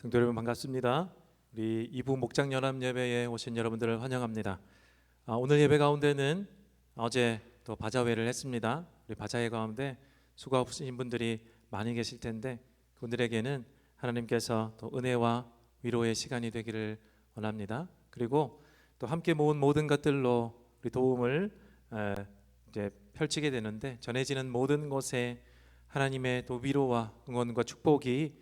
성도 여러분 반갑습니다. 우리 2부 목장연합 예배에 오신 여러분들을 환영합니다. 오늘 예배 가운데는 어제 또 바자회를 했습니다. 우리 바자회 가운데 수고 없으신 분들이 많이 계실 텐데 그분들에게는 하나님께서 또 은혜와 위로의 시간이 되기를 원합니다. 그리고 또 함께 모은 모든 것들로 우리 도움을 이제 펼치게 되는데 전해지는 모든 곳에 하나님의 또 위로와 응원과 축복이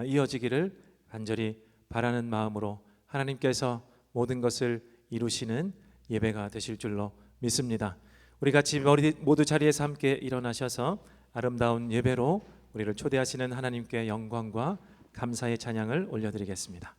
이어지기를 간절히 바라는 마음으로 하나님께서 모든 것을 이루시는 예배가 되실 줄로 믿습니다. 우리 같이 모두 자리에서 함께 일어나셔서 아름다운 예배로 우리를 초대하시는 하나님께 영광과 감사의 찬양을 올려드리겠습니다.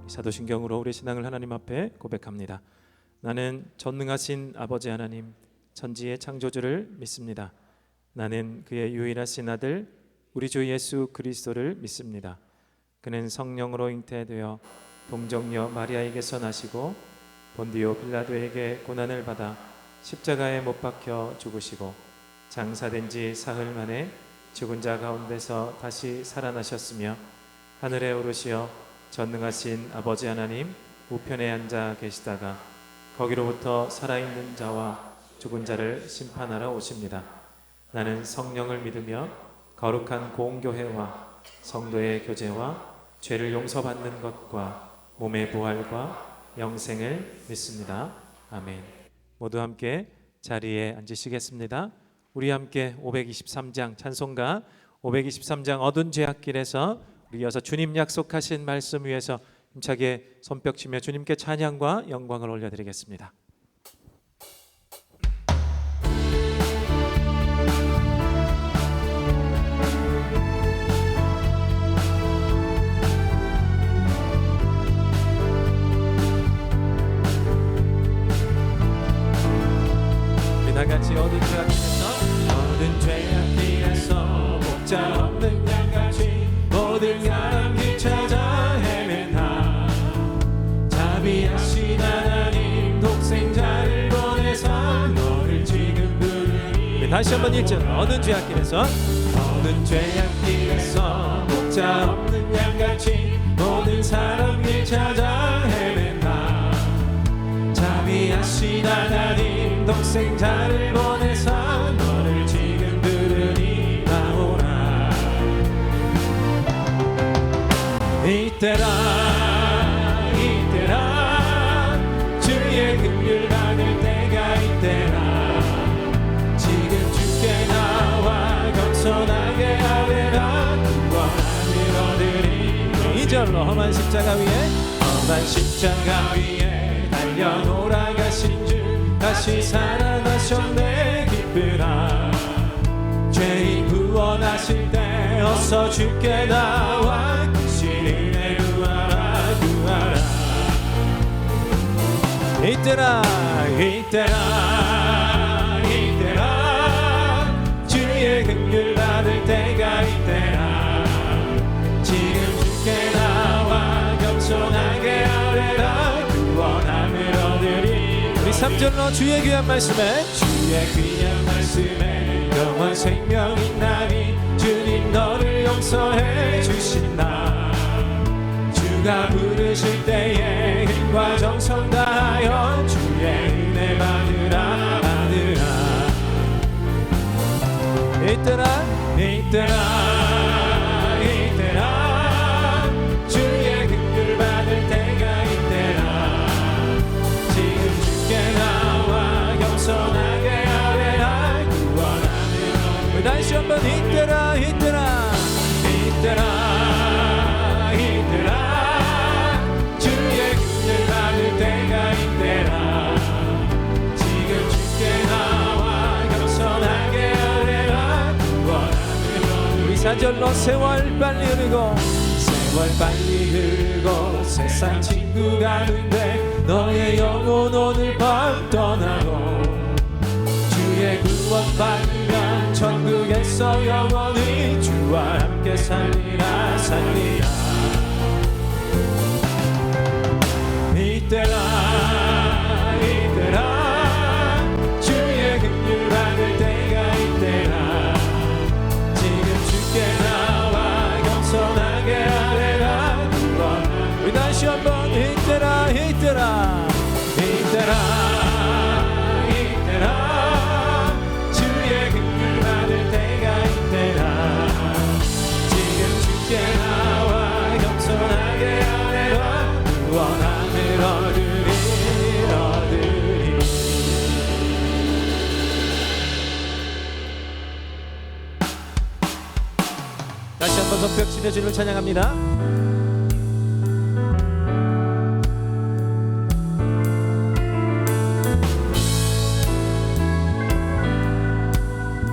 사도신경으로 우리 신앙을 하나님 앞에 고백합니다. 나는 전능하신 아버지 하나님 천지의 창조주를 믿습니다. 나는 그의 유일하신 아들 우리 주 예수 그리스도를 믿습니다. 그는 성령으로 잉태되어 동정녀 마리아에게서 나시고 본디오 빌라도에게 고난을 받아 십자가에 못 박혀 죽으시고 장사된 지 사흘 만에 죽은 자 가운데서 다시 살아나셨으며 하늘에 오르시어 전능하신 아버지 하나님 우편에 앉아 계시다가 거기로부터 살아있는 자와 죽은 자를 심판하러 오십니다. 나는 성령을 믿으며 거룩한 공교회와 성도의 교제와 죄를 용서받는 것과 몸의 부활과 영생을 믿습니다. 아멘. 모두 함께 자리에 앉으시겠습니다. 우리 함께 523장 찬송가 523장 어두운 죄악길에서 이어서 주님 약속하신 말씀 위에서 힘차게 손뼉치며 주님께 찬양과 영광을 올려드리겠습니다. 우리 다같이 어두운 죄악길에서 목자 없는 양같이 모든 사람 길 찾아 헤맨다. 자비하신 하나님 독생자를 보내서 너를 지금 부르니. 다시 한번 읽죠. 어두운 죄악길에서 목자 없는 양같이 모든 사람 길 찾아 헤맨다. 자비하신 하나님 독생자를 보내서 너를 지금 부르니 나오라. 이때라 주의 긍휼 받을 때가 이때라. 지금 주께 나와 겸손하게 아뢰라. 구원함을 얻으리. 이절로 험한 십자가 위에 달려 돌아가신 주 다시 살아나셨네 기쁘라. 죄인 구원 어서 주께 나와 크신 은혜 구하라 구하라. 이때라 이때라 이때라 주의 긍휼 받을 때가 이때라. 지금 주께 나와 겸손하게 아뢰라 구원함을 얻으리. 우리 3절로 주의 귀한 말씀에 주의 귀한 말씀에 영원 생명 있나니 주님 너를 용서해 주신다. 주가 부르실 때에 힘과 정성 다하여 주의 은혜 받으라 받으라. 이때라 이때라 이때라 주의 긍휼 받을 때가 이때라. 지금 주께 나와 겸손하게 아뢰라 구원하는. 다시 한번 이때라 이때라 이때라 이때라 주의 긍휼 받을 때가 이때라. 지금 주께 나와 겸손하게 아뢰라 구원하는. 우리 4절로 세월 빨리 흐르고 세월 빨리 흐르고 세상 친구가 된대 너의 영혼 오늘 밤 떠나고 주의 구원 받으면 천국에서 영원히 주와 함께 살리라 살리라. 이때라 이때라 주의 긍휼 받을 때가 이때라. 지금 주께 나와 겸손하게 아뢰라 구원하라. 우리 다시 한번 이때라 이때라 이때라 이때라 주의 긍휼 받을 때가 이때라. 지금 주께 나와 겸손하게 아뢰라 구원함을 얻으리 얻으리. 다시 한번 손뼉치며 주를 찬양합니다.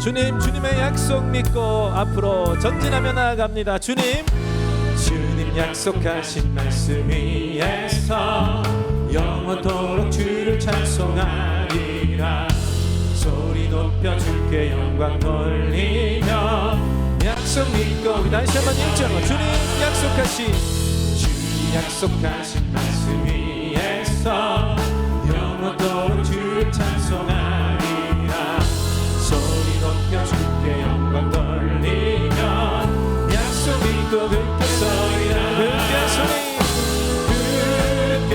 주님, 주님의 약속 믿고 앞으로 전진하며 나아갑니다. 주님, 주님 약속하신 말씀 위에서 영원토록 주를 찬송하리라. 소리 높여 주께 영광 돌리며 약속 믿고. 다시 한번 읽죠. 주님 약속하신 말씀 위에서 영원토록 주를 찬송하리라. 소리 높여 주께 영광 돌리며 약속 믿고 굳게 서리라. 굳게 서리 굳게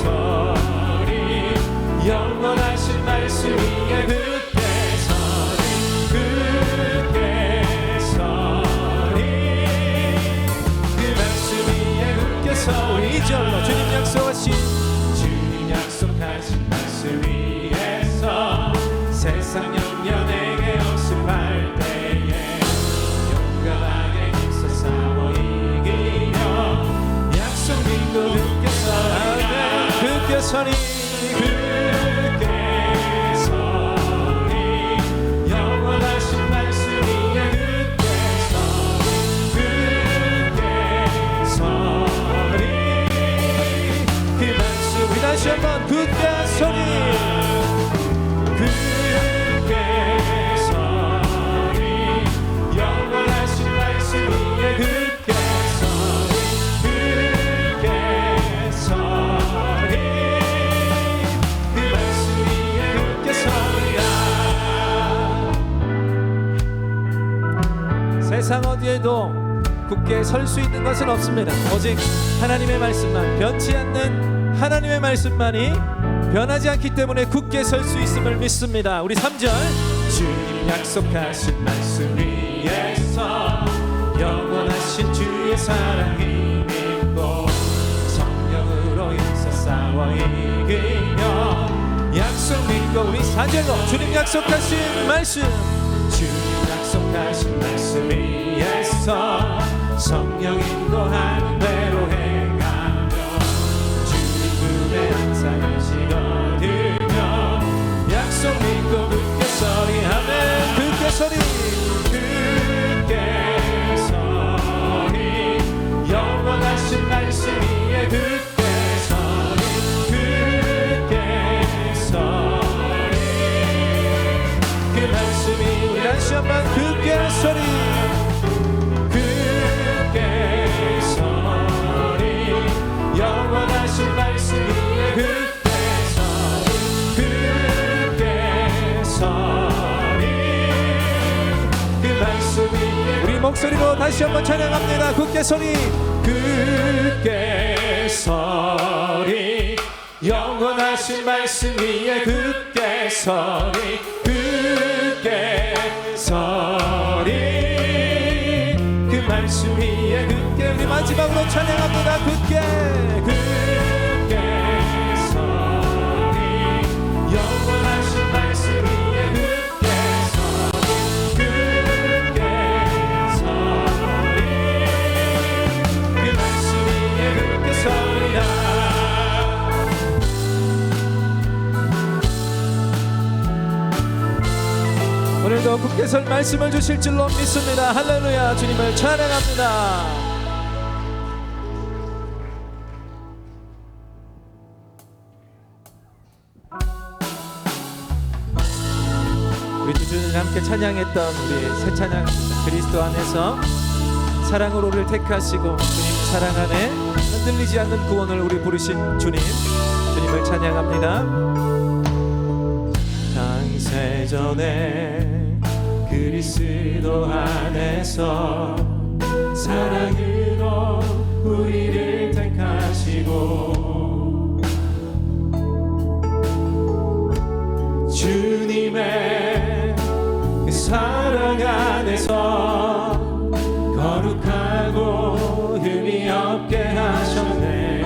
서리 영원하신 말씀 위에 굳게 서리 굳게 서리 그 말씀 위에 굳게 서리. 2절로 주님 약속하신 말씀 위에서 세상 영년에게 연습할 때에 용감하게 힘써 싸워 이기며 약속 믿고 굳게 서리 굳게 서리 굳게 서리 영원하신 말씀 위에 굳게 서리 굳게 서리 그 말씀. 다시 한번 굳게 서리 세상 어디에도 굳게 설 수 있는 것은 없습니다. 오직 하나님의 말씀만, 변치 않는 하나님의 말씀만이 변하지 않기 때문에 굳게 설 수 있음을 믿습니다. 우리 3절 주님 약속하신 말씀 위에서 영원하신 주의 사랑이 믿고 성령으로 힘써 싸워 이기며 약속 믿고. 우리 4절로 주님 약속하신 말씀 말씀 위에서 성령 인도하는 대로 행하며 주님 품에 항상 안식 얻으며 약속 믿고 굳게 서리. 아멘. 굳게 서리 굳게 목소리로 다시 한번 찬양합니다. 굳게 소리, 굳게 서리, 영원하신 말씀 위에 굳게 서리, 굳게 서리, 그 말씀 위에 굳게. 우리 마지막으로 찬양합니다. 굳게 서리, 영원하신 말씀 위에 굳게 서리, 굳게 서리, 그 말씀 위에 굳게 서리라. 오늘도 굳게 설 말씀을 주실 줄로 믿습니다. 할렐루야. 주님을 찬양합니다. 우리 두 주를 함께 찬양했던 우리 새 찬양입니다. 그리스도 안에서 사랑으로 우리를 택하시고 주님 사랑 안에 흔들리지 않는 구원을 우리 부르신 주님, 주님을 찬양합니다. 창세전에 그리스도 안에서 사랑으로 우리를 택하시고 주님의 그 사랑 안에서 거룩하고 흠이 없게 하셨네.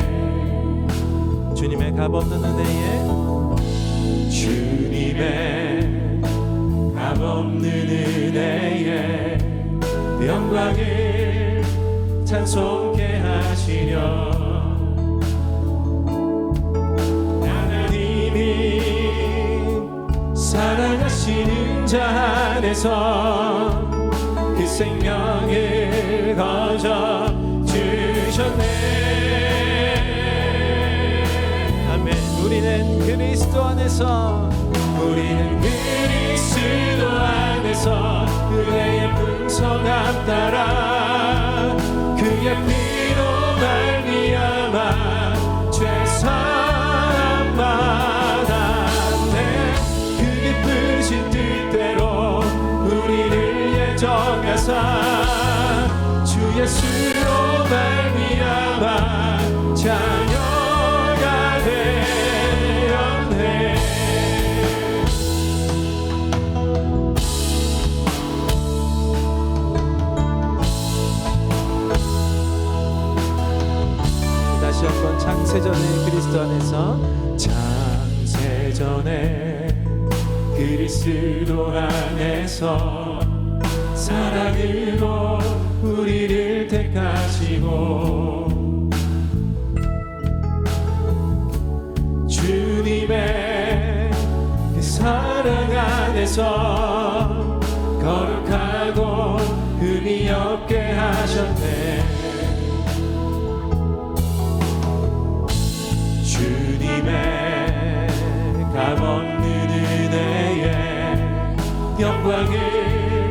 주님의 값없는 은혜에, 주님의 값없는 은혜에 영광을 찬송케 하시려 하나님이 사랑하시는 자 안에서 그 생명을 거저 주셨네. 아멘. 우리는 그리스도 안에서, 우리는 그리스도 안에서 은혜의 풍성함 따라 그의 피로 말미암아 죄사함 받았네. 그 기쁘신 뜻대로 우리를 예정하사 주 예수로 말미암아 자녀가 되었네. 다시 한번 창세전에 그리스도 안에서, 창세전에 그리스도 안에서 사랑으로 우리를 택하시고 주님의 그 사랑 안에서 거룩하고 흠이 없게 하셨네. 주님의 값없는 은혜에 영광을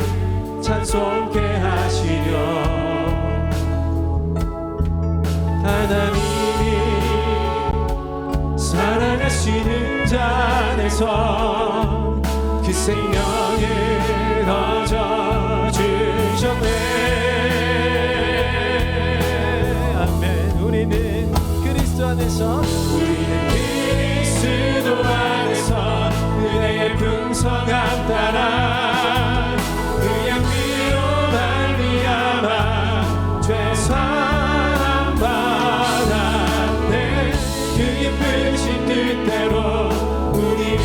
찬송케 하시려 하나님이 사랑하시는 자 안에서 그 생명을 거저 주셨네. 아멘. 우리는 그리스도 안에서, 우리는 그리스도 안에서 은혜의 풍성함 따라 그의 피로 말미암아 죄사함 받았네. 그 기쁘신 뜻대로 우리를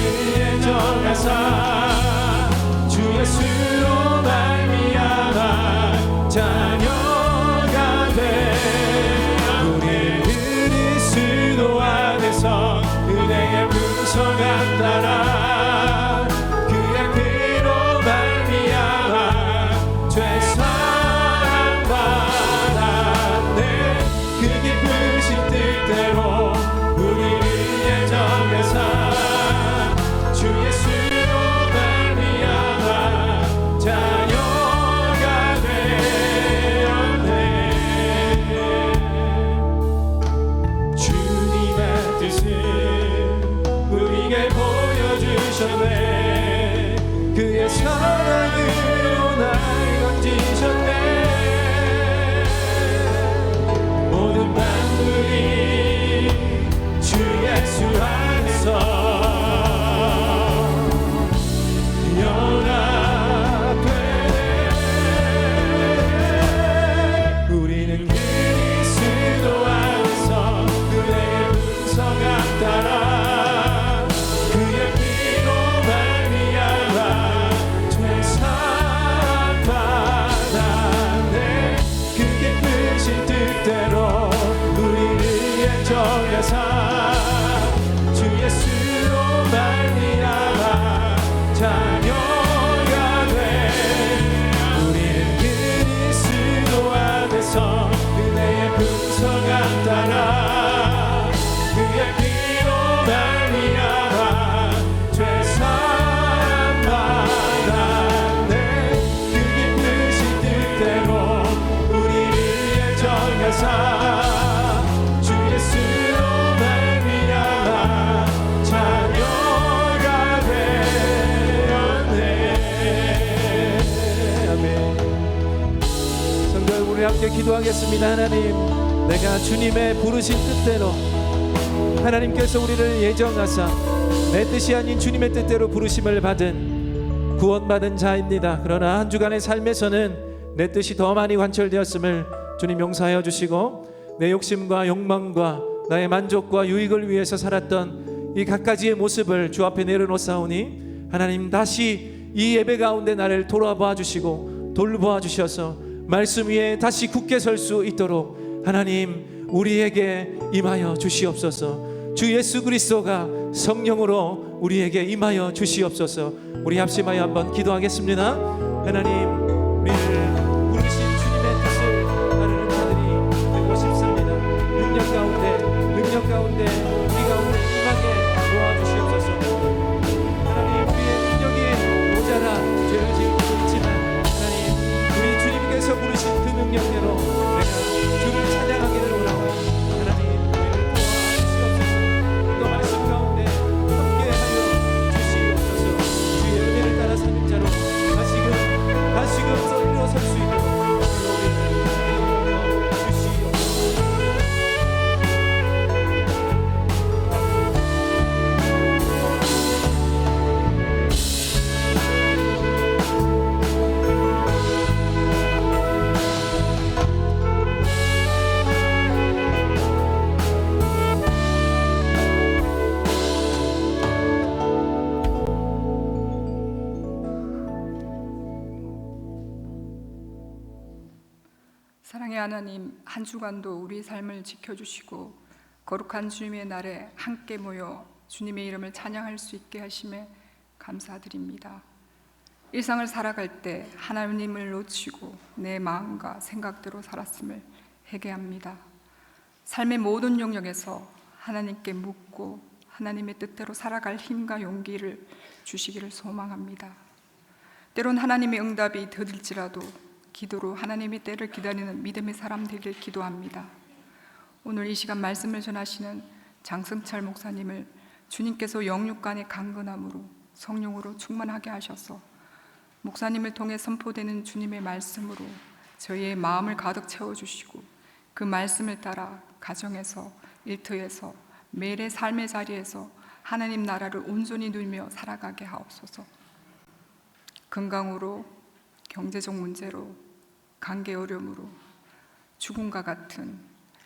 예정하사 주 예수로 말미암아 자녀가 되었네. 그리스도 안에서 은혜의 풍성함 따라 그의 피로 말미암아 죄사함 받았네. 그 기쁘신 뜻대로 우리를 예정하사 주 예수로 말미암아 자녀가 되었네. 주님의 뜻을 우리에게 보여주셨네. 그의 사랑으로 날 건지셨네. 주 예수 안에서 연합되네. 우리는 그리스도 안에서 그의 분성함 따라 그의 피로 말미암아 죄사함 받았네. 그 깊으신 뜻대로 우리를 예정하사 주 예수로 말미암아 자녀가 돼. 우리는 그리스도 안에서 은혜의 풍성함 따라 그의 피로 말미암아 죄사함 받았네. 그 깊으신 뜻대로 우리를 예정하사 주 예수로 말미암아 자녀가 되었네. 아멘. 성도 여러분, 우리 함께 기도하겠습니다. 하나님, 내가 주님의 부르신 뜻대로 하나님께서 우리를 예정하사 내 뜻이 아닌 주님의 뜻대로 부르심을 받은 구원받은 자입니다. 그러나 한 주간의 삶에서는 내 뜻이 더 많이 관철되었음을 주님 용서하여 주시고 내 욕심과 욕망과 나의 만족과 유익을 위해서 살았던 이 갖가지의 모습을 주 앞에 내려놓사오니 하나님, 다시 이 예배 가운데 나를 돌아봐 주시고 돌보아 주셔서 말씀 위에 다시 굳게 설 수 있도록 하나님 우리에게 임하여 주시옵소서. 주 예수 그리스도가 성령으로 우리에게 임하여 주시옵소서. 우리 합심하여 한번 기도하겠습니다. 하나님, 우리를 부르신 주님의 뜻을 따르는 자들이 되고 싶습니다. 능력 가운데 우리 가운데 임하게 도와주시옵소서. 하나님, 우리의 능력이 모자라 죄를 지을 수도 있지만 하나님, 우리 주님께서 부르신 그 능력대로 내가 주를 찬양하기를 원하고 하나님, 우리를 도와주시옵소서. 또 말씀 가운데 함께하여 주시옵소서. 주의 은혜를 따라 사는 자로 다시금 일어설 수 있도록 주시옵소서. 사랑의 하나님, 한 주간도 우리 삶을 지켜주시고 거룩한 주님의 날에 함께 모여 주님의 이름을 찬양할 수 있게 하심에 감사드립니다. 일상을 살아갈 때 하나님을 놓치고 내 마음과 생각대로 살았음을 회개합니다. 삶의 모든 영역에서 하나님께 묻고 하나님의 뜻대로 살아갈 힘과 용기를 주시기를 소망합니다. 때론 하나님의 응답이 더딜지라도 기도로 하나님의 때를 기다리는 믿음의 사람 되길 기도합니다. 오늘 이 시간 말씀을 전하시는 장승철 목사님을 주님께서 영육간의 강건함으로 성령으로 충만하게 하셔서 목사님을 통해 선포되는 주님의 말씀으로 저희의 마음을 가득 채워주시고 그 말씀을 따라 가정에서, 일터에서, 매일의 삶의 자리에서 하나님 나라를 온전히 누리며 살아가게 하옵소서. 건강으로, 경제적 문제로, 관계 어려움으로 죽음과 같은,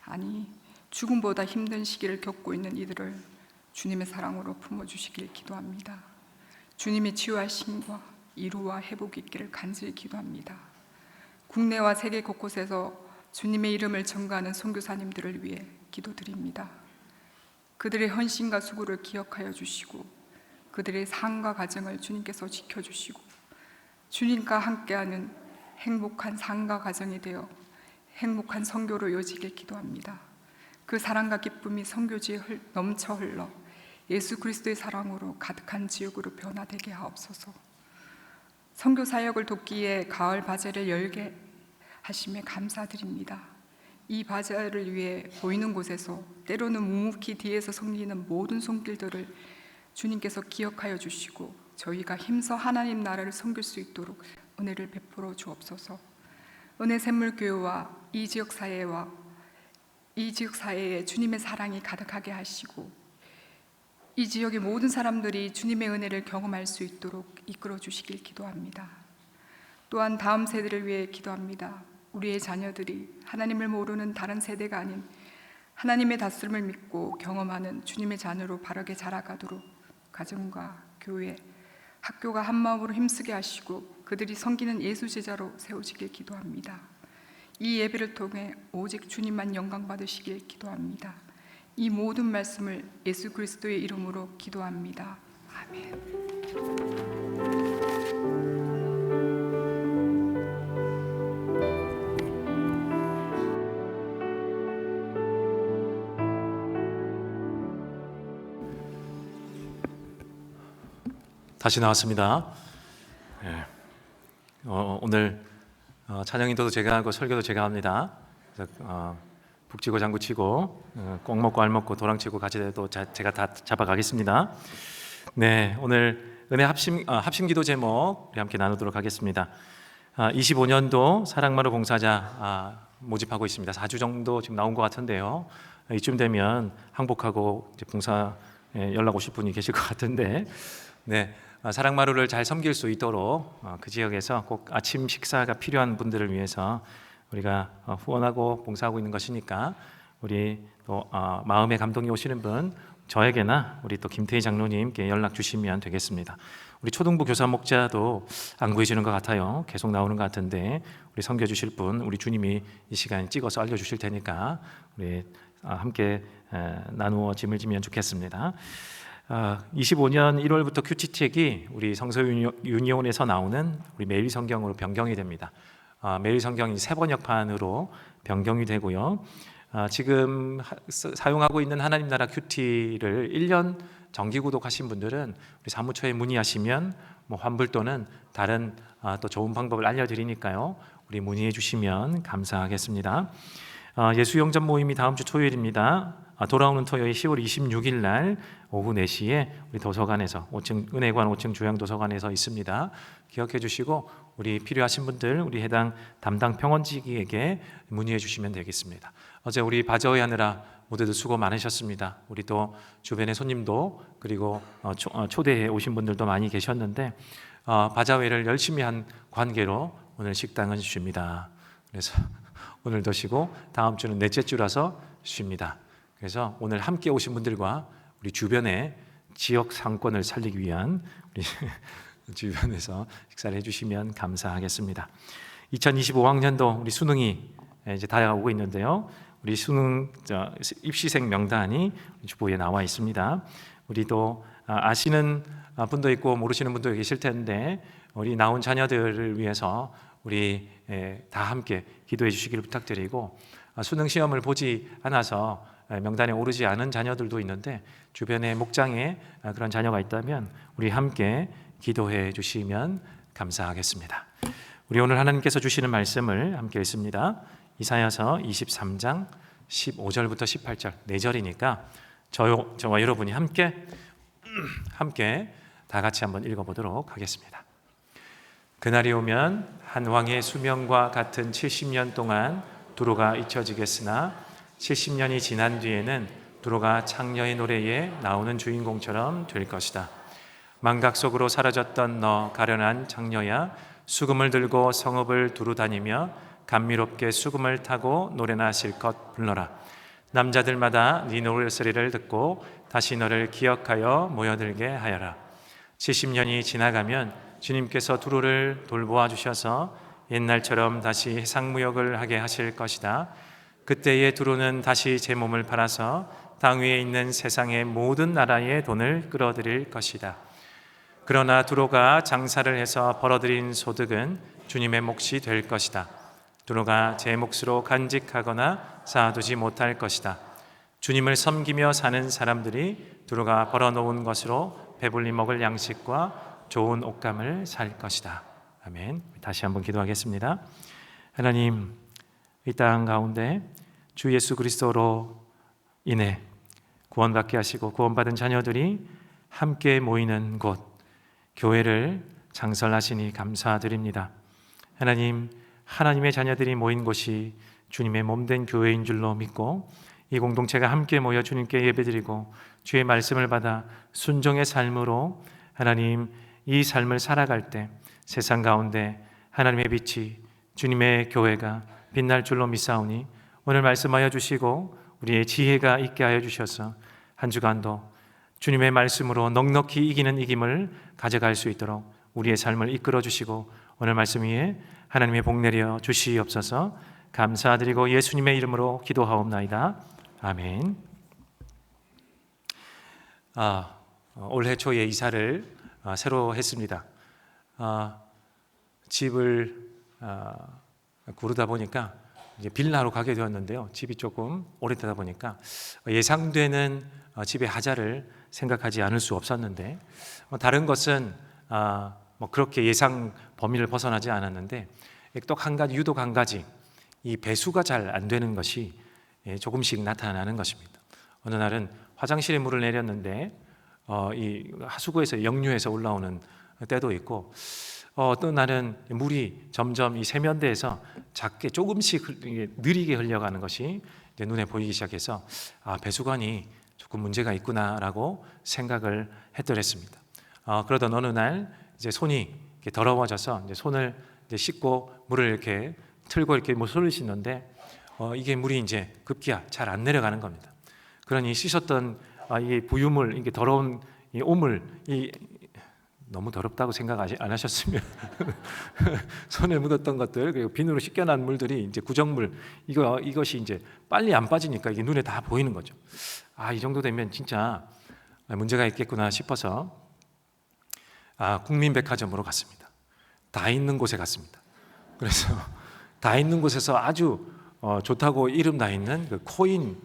아니 죽음보다 힘든 시기를 겪고 있는 이들을 주님의 사랑으로 품어주시길 기도합니다. 주님의 치유하심과 이루와 회복이 있기를 간절히 기도합니다. 국내와 세계 곳곳에서 주님의 이름을 전가하는 선교사님들을 위해 기도드립니다. 그들의 헌신과 수고를 기억하여 주시고 그들의 삶과 가정을 주님께서 지켜주시고 주님과 함께하는 행복한 삶과 가정이 되어 행복한 선교로 이어지길 기도합니다. 그 사랑과 기쁨이 선교지에 넘쳐 흘러 예수 그리스도의 사랑으로 가득한 지역으로 변화되게 하옵소서. 선교 사역을 돕기에 가을 바제를 열게 하심에 감사드립니다. 이 바제를 위해 보이는 곳에서 때로는 묵묵히 뒤에서 섬기는 모든 손길들을 주님께서 기억하여 주시고 저희가 힘써 하나님 나라를 섬길 수 있도록 은혜를 베풀어 주옵소서. 은혜 샘물교회와 이 지역 사회와 이 지역 사회에 주님의 사랑이 가득하게 하시고 이 지역의 모든 사람들이 주님의 은혜를 경험할 수 있도록 이끌어 주시길 기도합니다. 또한 다음 세대를 위해 기도합니다. 우리의 자녀들이 하나님을 모르는 다른 세대가 아닌 하나님의 다스림을 믿고 경험하는 주님의 자녀로 바르게 자라가도록 가정과 교회, 학교가 한마음으로 힘쓰게 하시고 그들이 섬기는 예수 제자로 세우시길 기도합니다. 이 예배를 통해 오직 주님만 영광 받으시길 기도합니다. 이 모든 말씀을 예수 그리스도의 이름으로 기도합니다. 아멘. 다시 나왔습니다. 네. 오늘 찬양 인도도 제가 하고 설교도 제가 합니다. 그래서 북치고 장구치고 꼭 먹고 알 먹고 도랑치고 가지도 제가 다 잡아가겠습니다. 네, 오늘 은혜 합심기도 제목 우리 함께 나누도록 하겠습니다. 25년도 사랑마루 봉사자 모집하고 있습니다. 4주 정도 지금 나온 것 같은데요. 이쯤 되면 항복하고 이제 봉사 연락 오실 분이 계실 것 같은데, 네. 사랑마루를 잘 섬길 수 있도록 그 지역에서 꼭 아침 식사가 필요한 분들을 위해서 우리가 후원하고 봉사하고 있는 것이니까 우리 또 마음에 감동이 오시는 분 저에게나 우리 또 김태희 장로님께 연락 주시면 되겠습니다. 우리 초등부 교사 목자도 안 구해지는 것 같아요. 계속 나오는 것 같은데 우리 섬겨주실 분 우리 주님이 이 시간에 찍어서 알려주실 테니까 우리 함께 나누어 짐을 지면 좋겠습니다. 25년 1월부터 큐티책이 우리 성서유니온에서 나오는 우리 매일 성경으로 변경이 됩니다. 매일 성경이 새 번역판으로 변경이 되고요. 지금 사용하고 있는 하나님 나라 큐티를 1년 정기 구독하신 분들은 우리 사무처에 문의하시면 환불 또는 다른 또 좋은 방법을 알려드리니까요. 우리 문의해 주시면 감사하겠습니다. 예수영접 모임이 다음 주 토요일입니다. 돌아오는 토요일 10월 26일 날 오후 4시에 우리 도서관에서 5층 은혜관 5층 조양도서관에서 있습니다. 기억해 주시고 우리 필요하신 분들 우리 해당 담당 평원직에게 문의해 주시면 되겠습니다. 어제 우리 바저회 하느라 모두들 수고 많으셨습니다. 우리 또 주변의 손님도 그리고 초대해 오신 분들도 많이 계셨는데 바자회를 열심히 한 관계로 오늘 식당은 쉽니다. 그래서 오늘도 쉬고 다음 주는 넷째 주라서 쉽니다. 그래서 오늘 함께 오신 분들과 우리 주변의 지역 상권을 살리기 위한 우리 주변에서 식사를 해주시면 감사하겠습니다. 2025학년도 우리 수능이 이제 다가오고 있는데요. 우리 수능 입시생 명단이 주보에 나와 있습니다. 우리도 아시는 분도 있고 모르시는 분도 계실 텐데 우리 나온 자녀들을 위해서 우리 다 함께 기도해 주시기를 부탁드리고 수능 시험을 보지 않아서 명단에 오르지 않은 자녀들도 있는데 주변에 목장에 그런 자녀가 있다면 우리 함께 기도해 주시면 감사하겠습니다. 우리 오늘 하나님께서 주시는 말씀을 함께 읽습니다. 이사야서 23장 15절부터 18절 4절이니까 저와 여러분이 함께 다 같이 한번 읽어보도록 하겠습니다. 그날이 오면 한 왕의 수명과 같은 70년 동안 두로가 잊혀지겠으나 70년이 지난 뒤에는 두로가 창녀의 노래에 나오는 주인공처럼 될 것이다. 망각 속으로 사라졌던 너 가련한 창녀야, 수금을 들고 성읍을 두루 다니며 감미롭게 수금을 타고 노래나 실컷 불러라. 남자들마다 네 노래소리를 듣고 다시 너를 기억하여 모여들게 하여라. 70년이 지나가면 주님께서 두로를 돌보아 주셔서 옛날처럼 다시 해상무역을 하게 하실 것이다. 그때의 두로는 다시 제 몸을 팔아서 땅 위에 있는 세상의 모든 나라의 돈을 끌어들일 것이다. 그러나 두로가 장사를 해서 벌어들인 소득은 주님의 몫이 될 것이다. 두로가 제 몫으로 간직하거나 쌓아두지 못할 것이다. 주님을 섬기며 사는 사람들이 두로가 벌어놓은 것으로 배불리 먹을 양식과 좋은 옷감을 살 것이다. 아멘. 다시 한번 기도하겠습니다. 하나님, 이 땅 가운데 주 예수 그리스도로 인해 구원받게 하시고 구원받은 자녀들이 함께 모이는 곳 교회를 창설하시니 감사드립니다. 하나님, 하나님의 자녀들이 모인 곳이 주님의 몸된 교회인 줄로 믿고 이 공동체가 함께 모여 주님께 예배드리고 주의 말씀을 받아 순종의 삶으로 하나님 이 삶을 살아갈 때 세상 가운데 하나님의 빛이 주님의 교회가 빛날 줄로 믿사오니 오늘 말씀하여 주시고 우리의 지혜가 있게 하여 주셔서 한 주간도 주님의 말씀으로 넉넉히 이기는 이김을 가져갈 수 있도록 우리의 삶을 이끌어 주시고 오늘 말씀 위에 하나님의 복 내려 주시옵소서. 감사드리고 예수님의 이름으로 기도하옵나이다. 아멘. 올해 초에 이사를 새로 했습니다. 집을 고르다 보니까 이제 빌라로 가게 되었는데요. 집이 조금 오래되다 보니까 예상되는 집의 하자를 생각하지 않을 수 없었는데 다른 것은 그렇게 예상 범위를 벗어나지 않았는데 또 한 가지, 유독 한 가지 이 배수가 잘 안 되는 것이 조금씩 나타나는 것입니다. 어느 날은 화장실에 물을 내렸는데 이 하수구에서 역류해서 올라오는 때도 있고 어떤 날은 물이 점점 이 세면대에서 작게 조금씩 느리게 흘려가는 것이 이제 눈에 보이기 시작해서 배수관이 조금 문제가 있구나라고 생각을 했더랬습니다. 그러던 어느 날 이제 손이 이렇게 더러워져서 이제 손을 이제 씻고 물을 이렇게 틀고 이렇게 손을 씻는데 이게 물이 이제 급기야 잘 안 내려가는 겁니다. 그러니 씻었던 이 부유물, 이게 더러운 이 오물, 너무 더럽다고 생각 안 하셨으면 손에 묻었던 것들 그리고 비누로 씻겨난 물들이 이제 구정물 이것이 이제 빨리 안 빠지니까 이게 눈에 다 보이는 거죠. 이 정도 되면 진짜 문제가 있겠구나 싶어서 국민백화점으로 갔습니다. 다 있는 곳에 갔습니다. 그래서 다 있는 곳에서 아주 좋다고 이름 나 있는 그 코인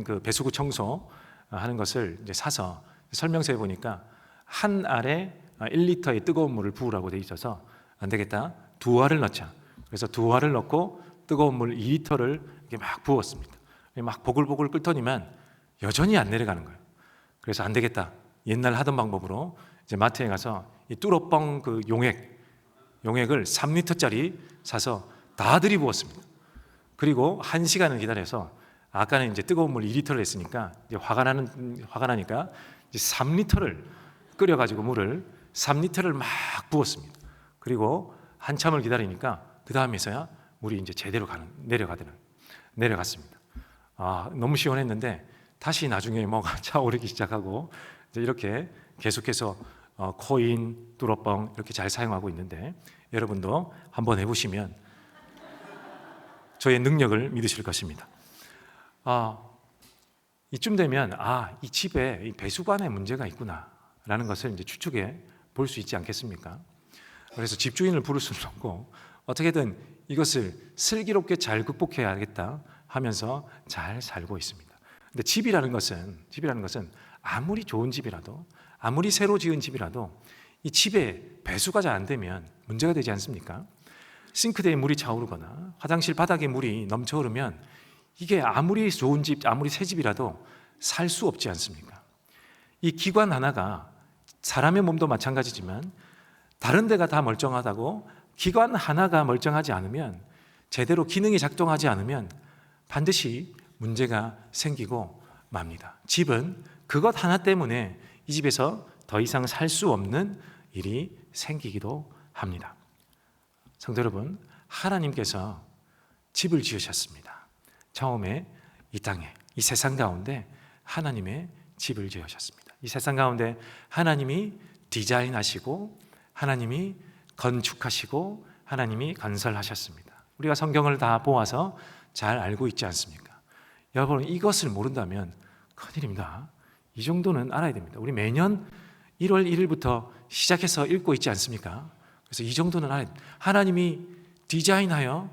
그 배수구 청소 하는 것을 이제 사서 설명서에 보니까 한 알에 1리터의 뜨거운 물을 부으라고 돼 있어서 안 되겠다. 2알을 넣자. 그래서 2알을 넣고 뜨거운 물 2리터를 이렇게 막 부었습니다. 막 보글보글 끓더니만 여전히 안 내려가는 거예요. 그래서 안 되겠다. 옛날 하던 방법으로 이제 마트에 가서 이 뚜러뻥 그 용액을 3리터짜리 사서 다 들이부었습니다. 그리고 1시간을 기다려서 아까는 이제 뜨거운 물 2리터를 했으니까 이제 화가 나니까 이제 3리터를 끓여가지고 물을 3리터를 막 부었습니다. 그리고 한참을 기다리니까 그 다음에서야 물이 이제 제대로 내려갔습니다. 너무 시원했는데 다시 나중에 뭐가 차오르기 시작하고 이제 이렇게 계속해서 코인, 뚜러뻥 이렇게 잘 사용하고 있는데 여러분도 한번 해보시면 저의 능력을 믿으실 것입니다. 이쯤 되면 이 집에 이 배수관에 문제가 있구나라는 것을 이제 추측해 볼 수 있지 않겠습니까? 그래서 집주인을 부를 수는 없고 어떻게든 이것을 슬기롭게 잘 극복해야겠다 하면서 잘 살고 있습니다. 근데 집이라는 것은 아무리 좋은 집이라도 아무리 새로 지은 집이라도 이 집에 배수가 잘 안 되면 문제가 되지 않습니까? 싱크대에 물이 차오르거나 화장실 바닥에 물이 넘쳐 흐르면 이게 아무리 좋은 집, 아무리 새 집이라도 살 수 없지 않습니까? 이 기관 하나가 사람의 몸도 마찬가지지만 다른 데가 다 멀쩡하다고 기관 하나가 멀쩡하지 않으면 제대로 기능이 작동하지 않으면 반드시 문제가 생기고 맙니다. 집은 그것 하나 때문에 이 집에서 더 이상 살 수 없는 일이 생기기도 합니다. 성도 여러분, 하나님께서 집을 지으셨습니다. 처음에 이 땅에, 이 세상 가운데 하나님의 집을 지으셨습니다. 이 세상 가운데 하나님이 디자인하시고 하나님이 건축하시고 하나님이 건설하셨습니다. 우리가 성경을 다 보아서 잘 알고 있지 않습니까? 여러분, 이것을 모른다면 큰일입니다. 이 정도는 알아야 됩니다. 우리 매년 1월 1일부터 시작해서 읽고 있지 않습니까? 그래서 이 정도는 알아야 됩니다. 하나님이 디자인하여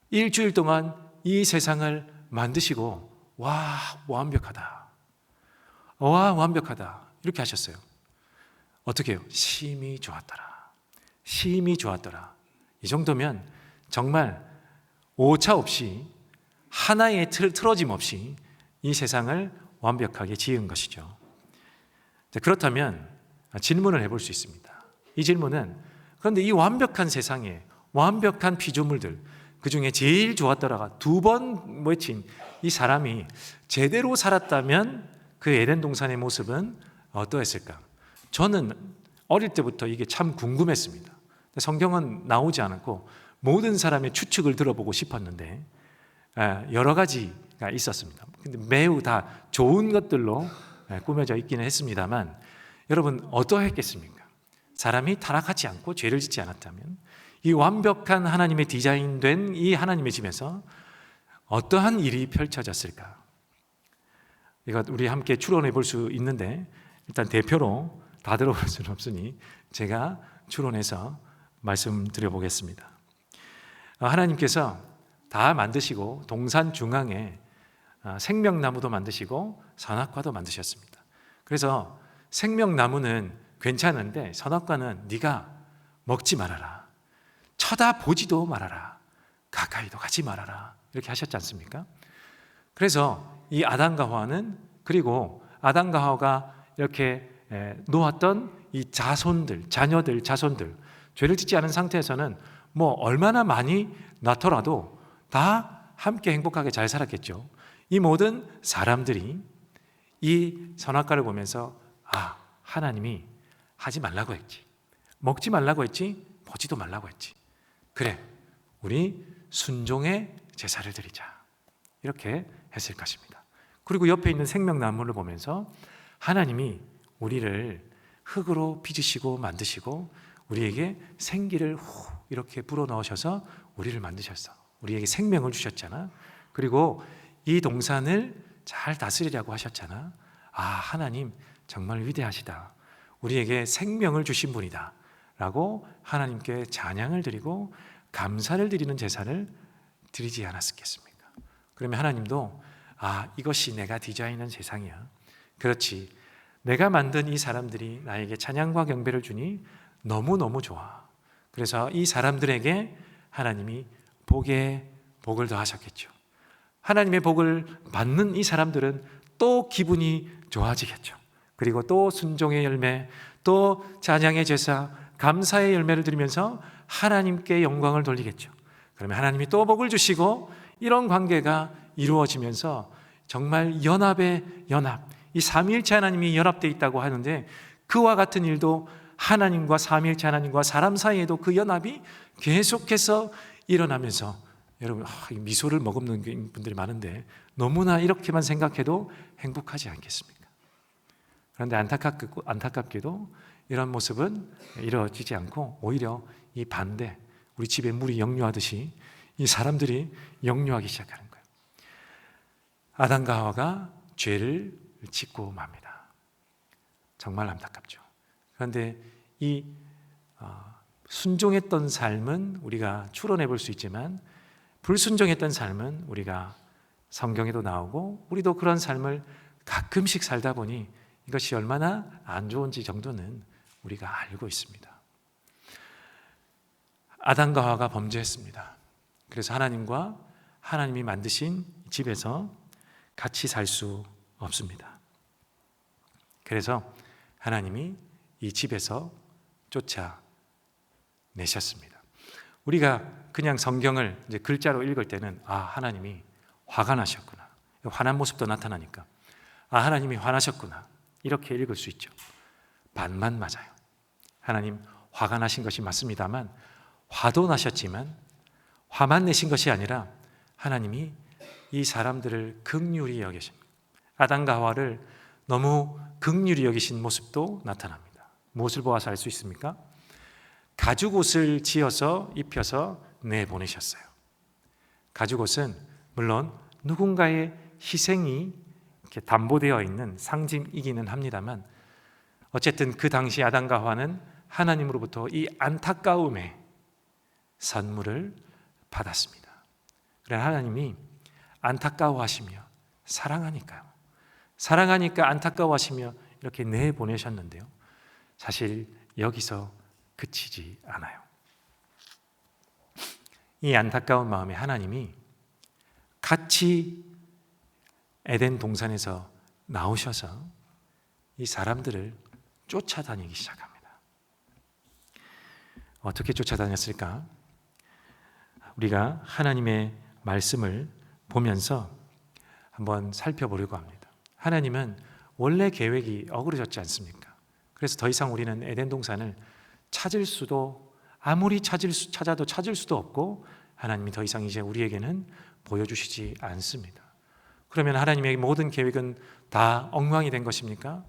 일주일 동안 이 세상을 만드시고 완벽하다. 완벽하다. 이렇게 하셨어요. 어떻게 해요? 심히 좋았더라. 심히 좋았더라. 이 정도면 정말 오차 없이 하나의 틀어짐 없이 이 세상을 완벽하게 지은 것이죠. 그렇다면 질문을 해볼 수 있습니다. 이 질문은 그런데 이 완벽한 세상에 완벽한 피조물들 그 중에 제일 좋았더라가 2번 외친 이 사람이 제대로 살았다면 그 에덴 동산의 모습은 어떠했을까? 저는 어릴 때부터 이게 참 궁금했습니다. 성경은 나오지 않았고 모든 사람의 추측을 들어보고 싶었는데 여러 가지가 있었습니다. 근데 매우 다 좋은 것들로 꾸며져 있기는 했습니다만, 여러분 어떠했겠습니까? 사람이 타락하지 않고 죄를 짓지 않았다면 이 완벽한 하나님의 디자인된 이 하나님의 집에서 어떠한 일이 펼쳐졌을까? 이거 우리 함께 추론해 볼 수 있는데, 일단 대표로 다 들어볼 수는 없으니 제가 추론해서 말씀드려 보겠습니다. 하나님께서 다 만드시고 동산 중앙에 생명나무도 만드시고 선악과도 만드셨습니다. 그래서 생명나무는 괜찮은데 선악과는 네가 먹지 말아라, 쳐다보지도 말아라, 가까이도 가지 말아라, 이렇게 하셨지 않습니까? 그래서 이 아담과 하와는, 그리고 아담과 하와가 이렇게 놓았던 이 자손들, 자녀들, 자손들, 죄를 짓지 않은 상태에서는 뭐 얼마나 많이 낳더라도 다 함께 행복하게 잘 살았겠죠. 이 모든 사람들이 이 선악과를 보면서 하나님이 하지 말라고 했지, 먹지 말라고 했지, 보지도 말라고 했지, 그래 우리 순종의 제사를 드리자, 이렇게 했을 것입니다. 그리고 옆에 있는 생명나무를 보면서 하나님이 우리를 흙으로 빚으시고 만드시고 우리에게 생기를 이렇게 불어넣으셔서 우리를 만드셨어. 우리에게 생명을 주셨잖아. 그리고 이 동산을 잘 다스리라고 하셨잖아. 하나님 정말 위대하시다, 우리에게 생명을 주신 분이다 라고 하나님께 찬양을 드리고 감사를 드리는 제사를 드리지 않았겠습니까? 그러면 하나님도 이것이 내가 디자인한 세상이야, 그렇지, 내가 만든 이 사람들이 나에게 찬양과 경배를 주니 너무너무 좋아. 그래서 이 사람들에게 하나님이 복에 복을 더하셨겠죠. 하나님의 복을 받는 이 사람들은 또 기분이 좋아지겠죠. 그리고 또 순종의 열매, 또 찬양의 제사, 감사의 열매를 드리면서 하나님께 영광을 돌리겠죠. 그러면 하나님이 또 복을 주시고 이런 관계가 이루어지면서 정말 연합의 연합, 이 삼위일체 하나님이 연합되어 있다고 하는데, 그와 같은 일도 하나님과 삼위일체 하나님과 사람 사이에도 그 연합이 계속해서 일어나면서, 여러분 미소를 머금는 분들이 많은데 너무나 이렇게만 생각해도 행복하지 않겠습니까? 그런데 안타깝게도 이런 모습은 이루어지지 않고 오히려 이 반대, 우리 집에 물이 역류하듯이 이 사람들이 역류하기 시작하는 거예요. 아담과 하와가 죄를 짓고 맙니다. 정말 안타깝죠. 그런데 이 순종했던 삶은 우리가 추론해 볼 수 있지만, 불순종했던 삶은 우리가 성경에도 나오고 우리도 그런 삶을 가끔씩 살다 보니 이것이 얼마나 안 좋은지 정도는 우리가 알고 있습니다. 아담과 하와가 범죄했습니다. 그래서 하나님과 하나님이 만드신 집에서 같이 살 수 없습니다. 그래서 하나님이 이 집에서 쫓아내셨습니다. 우리가 그냥 성경을 이제 글자로 읽을 때는 하나님이 화가 나셨구나, 화난 모습도 나타나니까 하나님이 화나셨구나, 이렇게 읽을 수 있죠. 반만 맞아요. 하나님 화가 나신 것이 맞습니다만, 화도 나셨지만 화만 내신 것이 아니라 하나님이 이 사람들을 긍휼히 여기십니다. 아담과 하와를 너무 긍휼히 여기신 모습도 나타납니다. 무엇을 보아서 알 수 있습니까? 가죽옷을 지어서 입혀서 내보내셨어요. 가죽옷은 물론 누군가의 희생이 이렇게 담보되어 있는 상징이기는 합니다만, 어쨌든 그 당시 아담과 하와는 하나님으로부터 이 안타까움의 선물을 받았습니다. 그래 하나님이 안타까워하시며 사랑하니까 안타까워하시며 이렇게 내보내셨는데요, 사실 여기서 그치지 않아요. 이 안타까운 마음에 하나님이 같이 에덴 동산에서 나오셔서 이 사람들을 쫓아다니기 시작합니다. 어떻게 쫓아다녔을까? 우리가 하나님의 말씀을 보면서 한번 살펴보려고 합니다. 하나님은 원래 계획이 어그러졌지 않습니까? 그래서 더 이상 우리는 에덴 동산을 찾을 수도, 아무리 찾아도 찾을 수도 없고, 하나님이 더 이상 이제 우리에게는 보여주시지 않습니다. 그러면 하나님의 모든 계획은 다 엉망이 된 것입니까?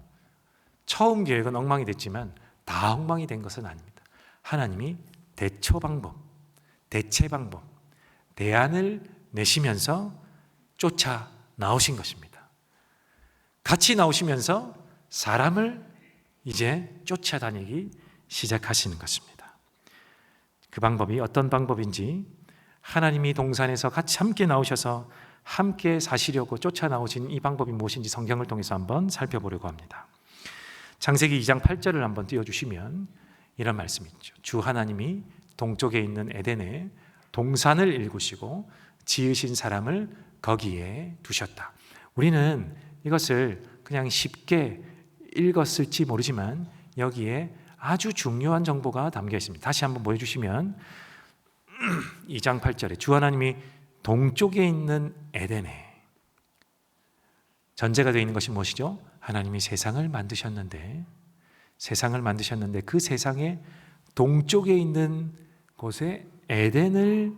처음 계획은 엉망이 됐지만 다 엉망이 된 것은 아닙니다. 하나님이 대처 방법, 대체 방법, 대안을 내시면서 쫓아 나오신 것입니다. 같이 나오시면서 사람을 이제 쫓아다니기 시작하시는 것입니다. 그 방법이 어떤 방법인지, 하나님이 동산에서 같이 함께 나오셔서 함께 사시려고 쫓아 나오신 이 방법이 무엇인지 성경을 통해서 한번 살펴보려고 합니다. 창세기 2장 8절을 한번 띄워주시면 이런 말씀이 있죠. 주 하나님이 동쪽에 있는 에덴에 동산을 일구시고 지으신 사람을 거기에 두셨다. 우리는 이것을 그냥 쉽게 읽었을지 모르지만 여기에 아주 중요한 정보가 담겨 있습니다. 다시 한번 보여주시면 2장 8절에 주 하나님이 동쪽에 있는 에덴에, 전제가 되어 있는 것이 무엇이죠? 하나님이 세상을 만드셨는데 그 세상의 동쪽에 있는 곳에 에덴을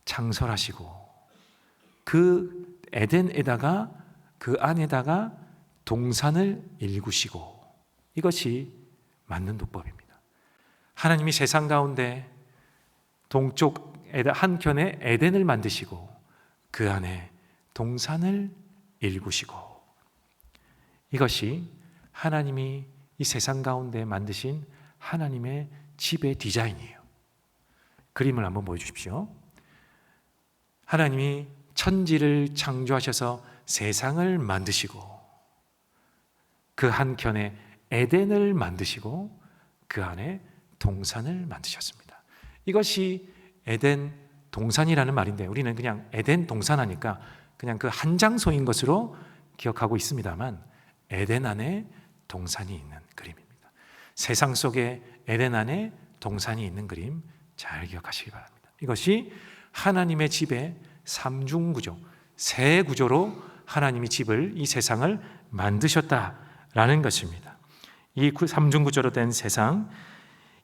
창설하시고 그 에덴에다가, 그 안에다가 동산을 일구시고, 이것이 맞는 독법입니다. 하나님이 세상 가운데 동쪽 한켠에 에덴을 만드시고 그 안에 동산을 일구시고, 이것이 하나님이 이 세상 가운데 만드신 하나님의 집의 디자인이에요. 그림을 한번 보여주십시오. 하나님이 천지를 창조하셔서 세상을 만드시고 그 한켠에 에덴을 만드시고 그 안에 동산을 만드셨습니다. 이것이 에덴 동산이라는 말인데 우리는 그냥 에덴 동산 하니까 그냥 그 한 장소인 것으로 기억하고 있습니다만, 에덴 안에 동산이 있는 그림입니다. 세상 속에 에덴 안에 동산이 있는 그림 잘 기억하시기 바랍니다. 이것이 하나님의 집의 삼중구조, 세 구조로 하나님이 집을, 이 세상을 만드셨다라는 것입니다. 이 삼중구조로 된 세상,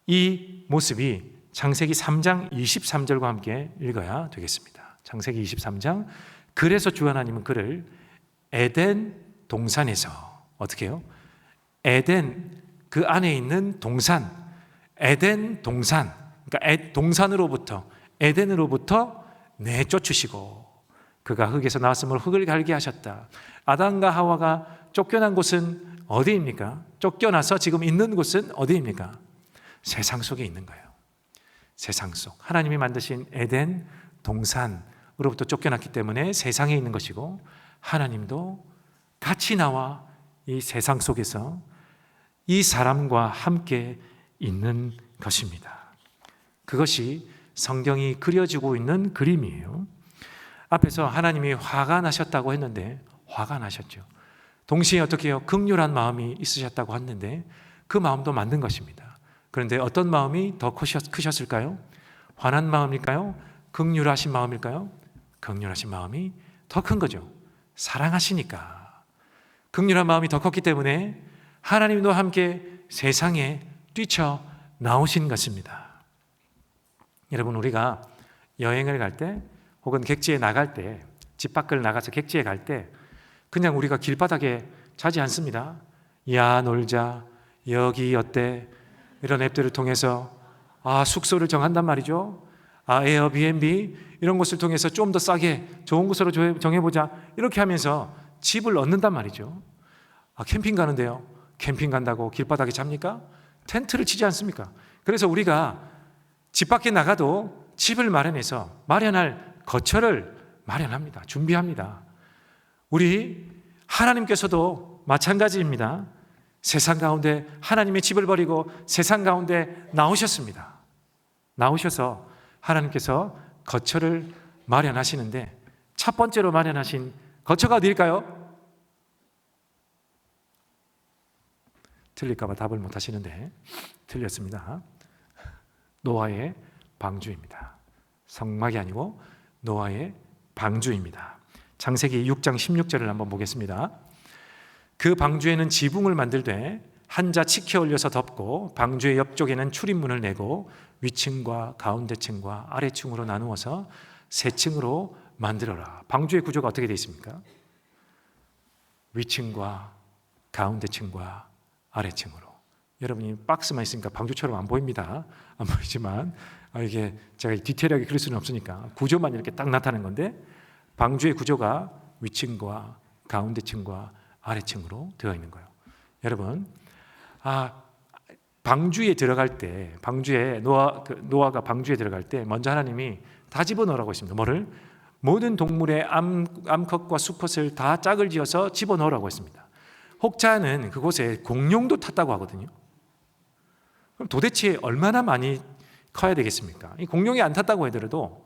이 모습이 창세기 3장 23절과 함께 읽어야 되겠습니다. 창세기 23장, 그래서 주 하나님은 그를 에덴 동산에서 어떻게 해요? 에덴, 그 안에 있는 동산, 에덴 동산, 그러니까 동산으로부터, 에덴으로부터 내쫓으시고, 그가 흙에서 나왔으므로 흙을 갈게 하셨다. 아담과 하와가 쫓겨난 곳은 어디입니까? 쫓겨나서 지금 있는 곳은 어디입니까? 세상 속에 있는 거예요. 세상 속, 하나님이 만드신 에덴 동산으로부터 쫓겨났기 때문에 세상에 있는 것이고, 하나님도 같이 나와 이 세상 속에서 이 사람과 함께 있는 것입니다. 그것이 성경이 그려지고 있는 그림이에요. 앞에서 하나님이 화가 나셨다고 했는데 화가 나셨죠. 동시에 어떻게 해요? 긍휼한 마음이 있으셨다고 했는데 그 마음도 맞는 것입니다. 그런데 어떤 마음이 더 크셨을까요? 화난 마음일까요? 긍휼하신 마음일까요? 긍휼하신 마음이 더 큰 거죠. 사랑하시니까. 긍휼한 마음이 더 컸기 때문에 하나님도 함께 세상에 뛰쳐 나오신 것입니다. 여러분, 우리가 여행을 갈 때 혹은 객지에 나갈 때, 집 밖을 나가서 객지에 갈 때 그냥 우리가 길바닥에 자지 않습니다. 야 놀자, 여기 어때, 이런 앱들을 통해서 숙소를 정한단 말이죠. 에어비앤비 이런 곳을 통해서 좀 더 싸게 좋은 곳으로 정해보자, 이렇게 하면서 집을 얻는단 말이죠. 캠핑 가는데요, 캠핑 간다고 길바닥에 잡니까? 텐트를 치지 않습니까? 그래서 우리가 집 밖에 나가도 집을 마련해서 마련할 거처를 마련합니다. 준비합니다. 우리 하나님께서도 마찬가지입니다. 세상 가운데 하나님의 집을 버리고 세상 가운데 나오셨습니다. 나오셔서 하나님께서 거처를 마련하시는데 첫 번째로 마련하신 거처가 어디일까요? 틀릴까 봐 답을 못 하시는데 틀렸습니다. 노아의 방주입니다. 성막이 아니고 노아의 방주입니다. 창세기 6장 16절을 한번 보겠습니다. 그 방주에는 지붕을 만들되 한자 치켜 올려서 덮고 방주의 옆쪽에는 출입문을 내고 위층과 가운데층과 아래층으로 나누어서 세 층으로 만들어라. 방주의 구조가 어떻게 되어 있습니까? 위층과 가운데층과 아래층으로. 여러분이 박스만 있으니까 방주처럼 안 보입니다. 안 보이지만 이게 제가 디테일하게 그릴 수는 없으니까 구조만 이렇게 딱 나타나는 건데, 방주의 구조가 위층과 가운데층과 아래층으로 되어 있는 거예요. 여러분, 방주에 들어갈 때, 노아가 방주에 들어갈 때 먼저 하나님이 다 집어넣으라고 했습니다. 뭐를? 모든 동물의 암컷과 수컷을 다 짝을 지어서 집어넣으라고 했습니다. 혹자는 그곳에 공룡도 탔다고 하거든요. 그럼 도대체 얼마나 많이 커야 되겠습니까? 이 공룡이 안 탔다고 하더라도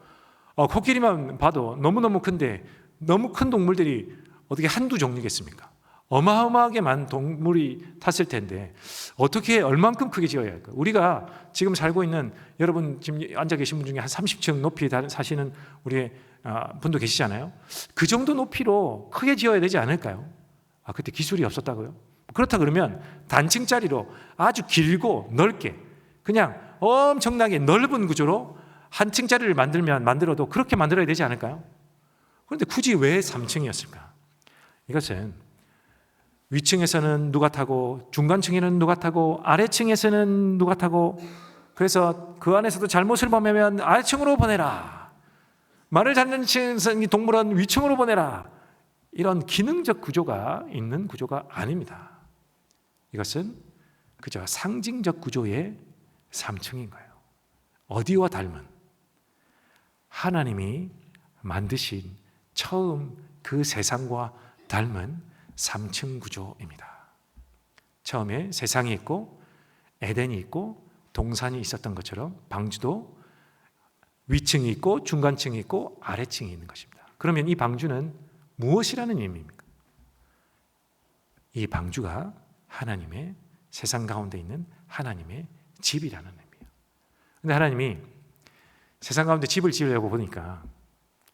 코끼리만 봐도 너무너무 큰데, 너무 큰 동물들이 어떻게 한두 종류겠습니까? 어마어마하게 많은 동물이 탔을 텐데 어떻게 얼만큼 크게 지어야 할까요? 우리가 지금 살고 있는, 여러분 지금 앉아 계신 분 중에 한 30층 높이 사시는 우리 분도 계시잖아요. 그 정도 높이로 크게 지어야 되지 않을까요? 그때 기술이 없었다고요? 그렇다 그러면 단층짜리로 아주 길고 넓게, 그냥 엄청나게 넓은 구조로 한 층짜리를 만들어도 그렇게 만들어야 되지 않을까요? 그런데 굳이 왜 3층이었을까? 이것은 위층에서는 누가 타고, 중간층에는 누가 타고, 아래층에서는 누가 타고, 그래서 그 안에서도 잘못을 범하면 아래층으로 보내라, 말을 찾는 동물은 위층으로 보내라, 이런 기능적 구조가 있는 구조가 아닙니다. 이것은 그저 상징적 구조의 3층인 거예요. 어디와 닮은? 하나님이 만드신 처음 그 세상과 닮은 3층 구조입니다. 처음에 세상이 있고 에덴이 있고 동산이 있었던 것처럼 방주도 위층이 있고 중간층이 있고 아래층이 있는 것입니다. 그러면 이 방주는 무엇이라는 의미입니까? 이 방주가 하나님의, 세상 가운데 있는 하나님의 집이라는 의미예요. 그런데 하나님이 세상 가운데 집을 지으려고 보니까,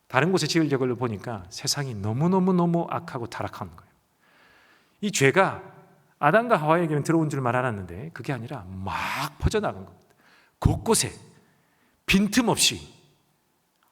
다른 곳에 지으려고 보니까 세상이 너무너무 악하고 타락한 거예요. 이 죄가 아담과 하와에게는 들어온 줄만 알았는데 그게 아니라 막 퍼져나간 겁니다. 곳곳에 빈틈없이,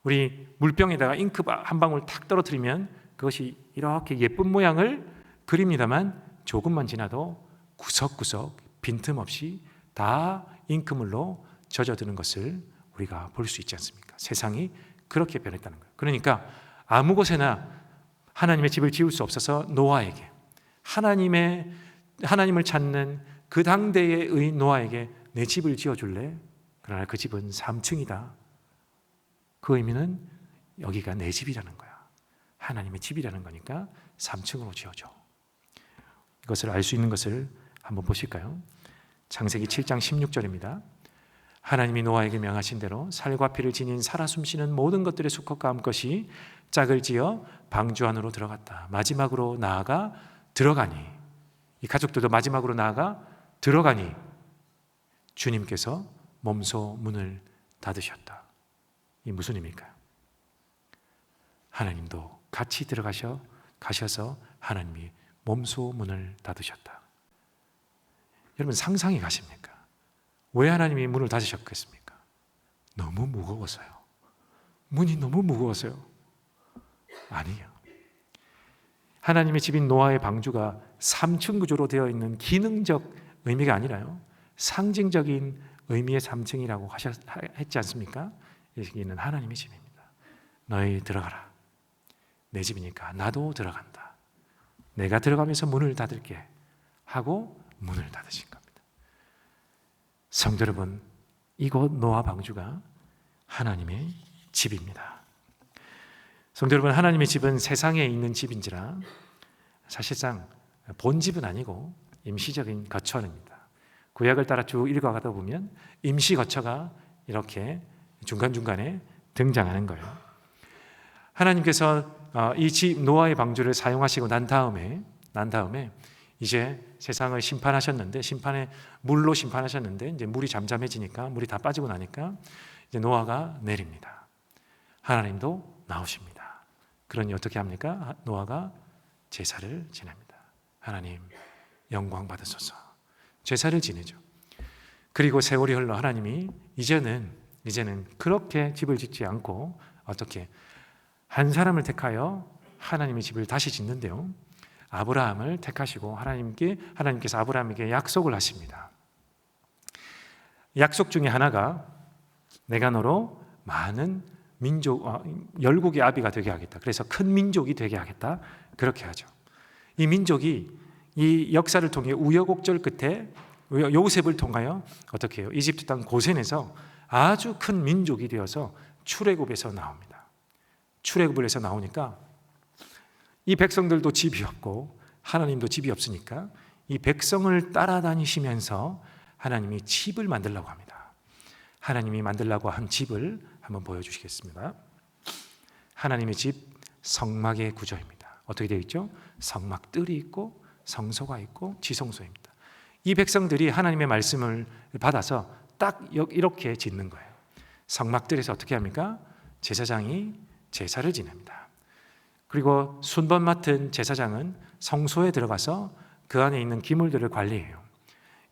우리 물병에다가 잉크 한 방울 탁 떨어뜨리면 그것이 이렇게 예쁜 모양을 그립니다만 조금만 지나도 구석구석 빈틈없이 다 잉크물로 젖어드는 것을 우리가 볼 수 있지 않습니까? 세상이 그렇게 변했다는 거예요. 그러니까 아무 곳에나 하나님의 집을 지을 수 없어서 노아에게, 하나님을 찾는 그 당대의 노아에게 내 집을 지어줄래? 그러나 그 집은 3층이다. 그 의미는 여기가 내 집이라는 거야. 하나님의 집이라는 거니까 3층으로 지어줘. 이것을 알 수 있는 것을 한번 보실까요? 창세기 7장 16절입니다. 하나님이 노아에게 명하신 대로 살과 피를 지닌 살아 숨쉬는 모든 것들의 수컷과 암컷이 짝을 지어 방주 안으로 들어갔다. 마지막으로 나아가 들어가니, 이 가족들도 마지막으로 나아가 들어가니 주님께서 몸소 문을 닫으셨다. 이 무슨 의미일까요? 하나님도 같이 가셔서 하나님이 몸소 문을 닫으셨다. 여러분 상상이 가십니까? 왜 하나님이 문을 닫으셨겠습니까? 너무 무거워서요. 문이 너무 무거워서요. 아니에요. 하나님의 집인 노아의 방주가 3층 구조로 되어 있는 기능적 의미가 아니라요, 상징적인 의미의 3층이라고 했지 않습니까? 여기는 하나님의 집입니다. 너희 들어가라. 내 집이니까 나도 들어간다. 내가 들어가면서 문을 닫을게 하고 문을 닫으신 겁니다. 성도 여러분, 이곳 노아 방주가 하나님의 집입니다. 성도 여러분, 하나님의 집은 세상에 있는 집인지라 사실상 본집은 아니고 임시적인 거처입니다. 구약을 따라 쭉 읽어가다 보면 임시 거처가 이렇게 중간중간에 등장하는 거예요. 하나님께서 이 집 노아의 방주를 사용하시고 난 다음에 이제 세상을 심판하셨는데, 물로 심판하셨는데 이제 물이 잠잠해지니까, 물이 다 빠지고 나니까 이제 노아가 내립니다. 하나님도 나오십니다. 그러니 어떻게 합니까? 노아가 제사를 지냅니다. 하나님 영광 받으소서. 제사를 지내죠. 그리고 세월이 흘러 하나님이 이제는 그렇게 집을 짓지 않고 어떻게 한 사람을 택하여 하나님의 집을 다시 짓는데요, 아브라함을 택하시고 하나님께서 아브라함에게 약속을 하십니다. 약속 중에 하나가 내가 너로 많은 열국의 아비가 되게 하겠다. 그래서 큰 민족이 되게 하겠다. 그렇게 하죠. 이 민족이 이 역사를 통해 우여곡절 끝에 요셉을 통하여 어떻게 해요? 이집트 땅 고센에서 아주 큰 민족이 되어서 출애굽에서 나옵니다. 출애굽을 해서 나오니까 이 백성들도 집이 없고 하나님도 집이 없으니까 이 백성을 따라다니시면서 하나님이 집을 만들려고 합니다. 하나님이 만들려고 한 집을 한번 보여주시겠습니다. 하나님의 집, 성막의 구조입니다. 어떻게 되어 있죠? 성막들이 있고 성소가 있고 지성소입니다. 이 백성들이 하나님의 말씀을 받아서 딱 이렇게 짓는 거예요. 성막들에서 어떻게 합니까? 제사장이 제사를 지냅니다. 그리고 순번 맡은 제사장은 성소에 들어가서 그 안에 있는 기물들을 관리해요.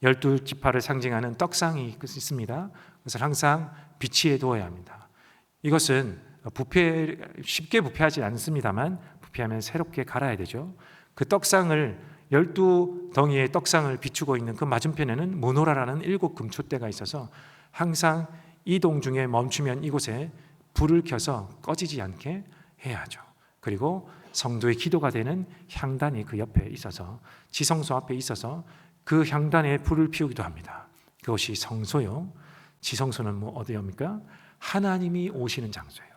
12지파를 상징하는 떡상이 있습니다. 그것을 항상 비치해 두어야 합니다. 이것은 쉽게 부패하지 않습니다만 부패하면 새롭게 갈아야 되죠. 그 떡상을 12덩이의 떡상을 비추고 있는 그 맞은편에는 무노라라는 7금초대가 있어서 항상 이동 중에 멈추면 이곳에 불을 켜서 꺼지지 않게 해야 하죠. 그리고 성도의 기도가 되는 향단이 그 옆에 있어서 지성소 앞에 있어서 그 향단에 불을 피우기도 합니다. 그것이 성소요. 지성소는 어디입니까? 하나님이 오시는 장소예요.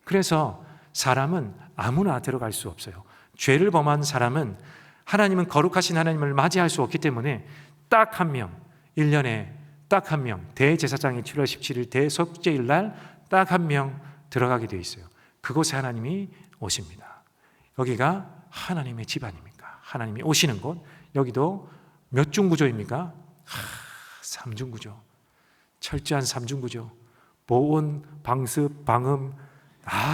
그래서 사람은 아무나 들어갈 수 없어요. 죄를 범한 사람은 하나님은 거룩하신 하나님을 맞이할 수 없기 때문에 딱 한 명, 1년에 딱 한 명, 대제사장이 7월 17일 대속죄일 날 딱 한 명 들어가게 되어 있어요. 그곳에 하나님이 오십니다. 여기가 하나님의 집 아닙니까? 하나님이 오시는 곳. 여기도 몇 중 구조입니까? 3중 구조. 철저한 3중 구조. 보온, 방습, 방음,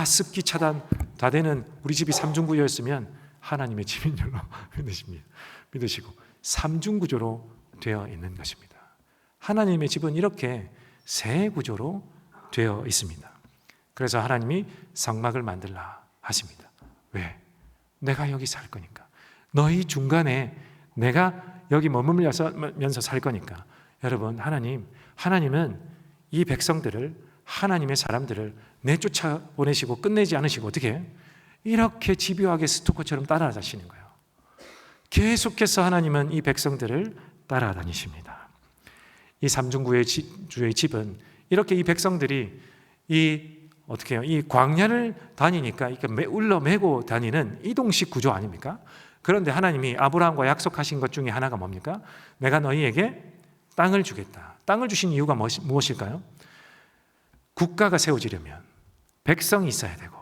습기 차단 다 되는 우리 집이 3중 구조였으면 하나님의 집인 줄로 믿으시고 3중 구조로 되어 있는 것입니다. 하나님의 집은 이렇게 세 구조로 되어 있습니다. 그래서 하나님이 성막을 만들라 하십니다. 왜? 내가 여기 살 거니까. 너희 중간에 내가 여기 머물면서 살 거니까. 여러분, 하나님은 이 백성들을, 하나님의 사람들을 내쫓아 보내시고 끝내지 않으시고 어떻게 이렇게 집요하게 스토커처럼 따라다니시는 거예요. 계속해서 하나님은 이 백성들을 따라다니십니다. 이 삼중구의 집은 이렇게 이 백성들이 어떻게 해요? 이 광야를 다니니까 울러매고 다니는 이동식 구조 아닙니까? 그런데 하나님이 아브라함과 약속하신 것 중에 하나가 뭡니까? 내가 너희에게 땅을 주겠다. 땅을 주신 이유가 무엇일까요? 국가가 세워지려면 백성이 있어야 되고